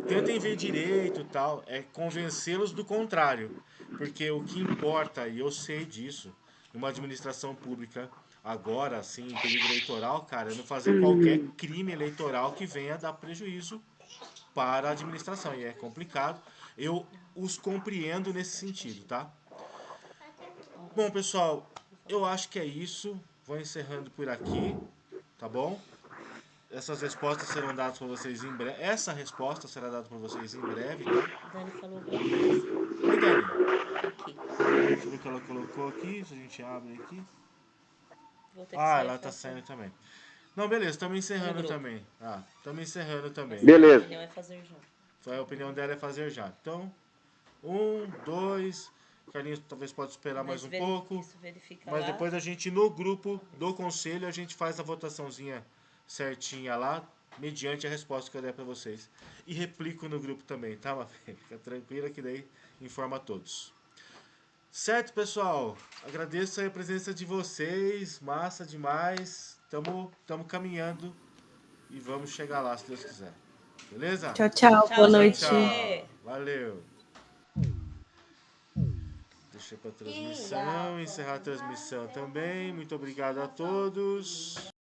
tentem ver direito e tal, é convencê-los do contrário. Porque o que importa, e eu sei disso, numa administração pública, agora, assim, em período eleitoral, cara, é não fazer qualquer crime eleitoral que venha dar prejuízo para a administração. E é complicado. Eu os compreendo nesse sentido, tá? Bom, pessoal, eu acho que é isso. Vou encerrando por aqui, tá bom? Essas respostas serão dadas para vocês em breve. Essa resposta será dada para vocês em breve, tá? Dani falou alguma coisa. Oi, Dani. Aqui. Deixa eu ver o que ela colocou aqui. Se a gente abre aqui. Vou ter que sair Ela tá pra saindo também. Não, beleza, estamos encerrando grupo. também. Estamos encerrando também. Beleza. A opinião é fazer já. A opinião dela é fazer já. Então, 1, 2 O Carlinhos talvez pode esperar mais um Mas pouco. isso, verifica Mas lá. depois a gente, no grupo do conselho, a gente faz a votaçãozinha certinha lá, mediante a resposta que eu der para vocês. E replico no grupo também, tá, Mafê? Fica tranquila que daí informa a todos. Certo, pessoal? Agradeço aí a presença de vocês. Massa demais. Tamo caminhando e vamos chegar lá, se Deus quiser. Beleza? Tchau, tchau. Tchau, Boa Tchau, noite. tchau. Valeu. Deixei para transmissão, encerrar a transmissão também. Muito obrigado a todos.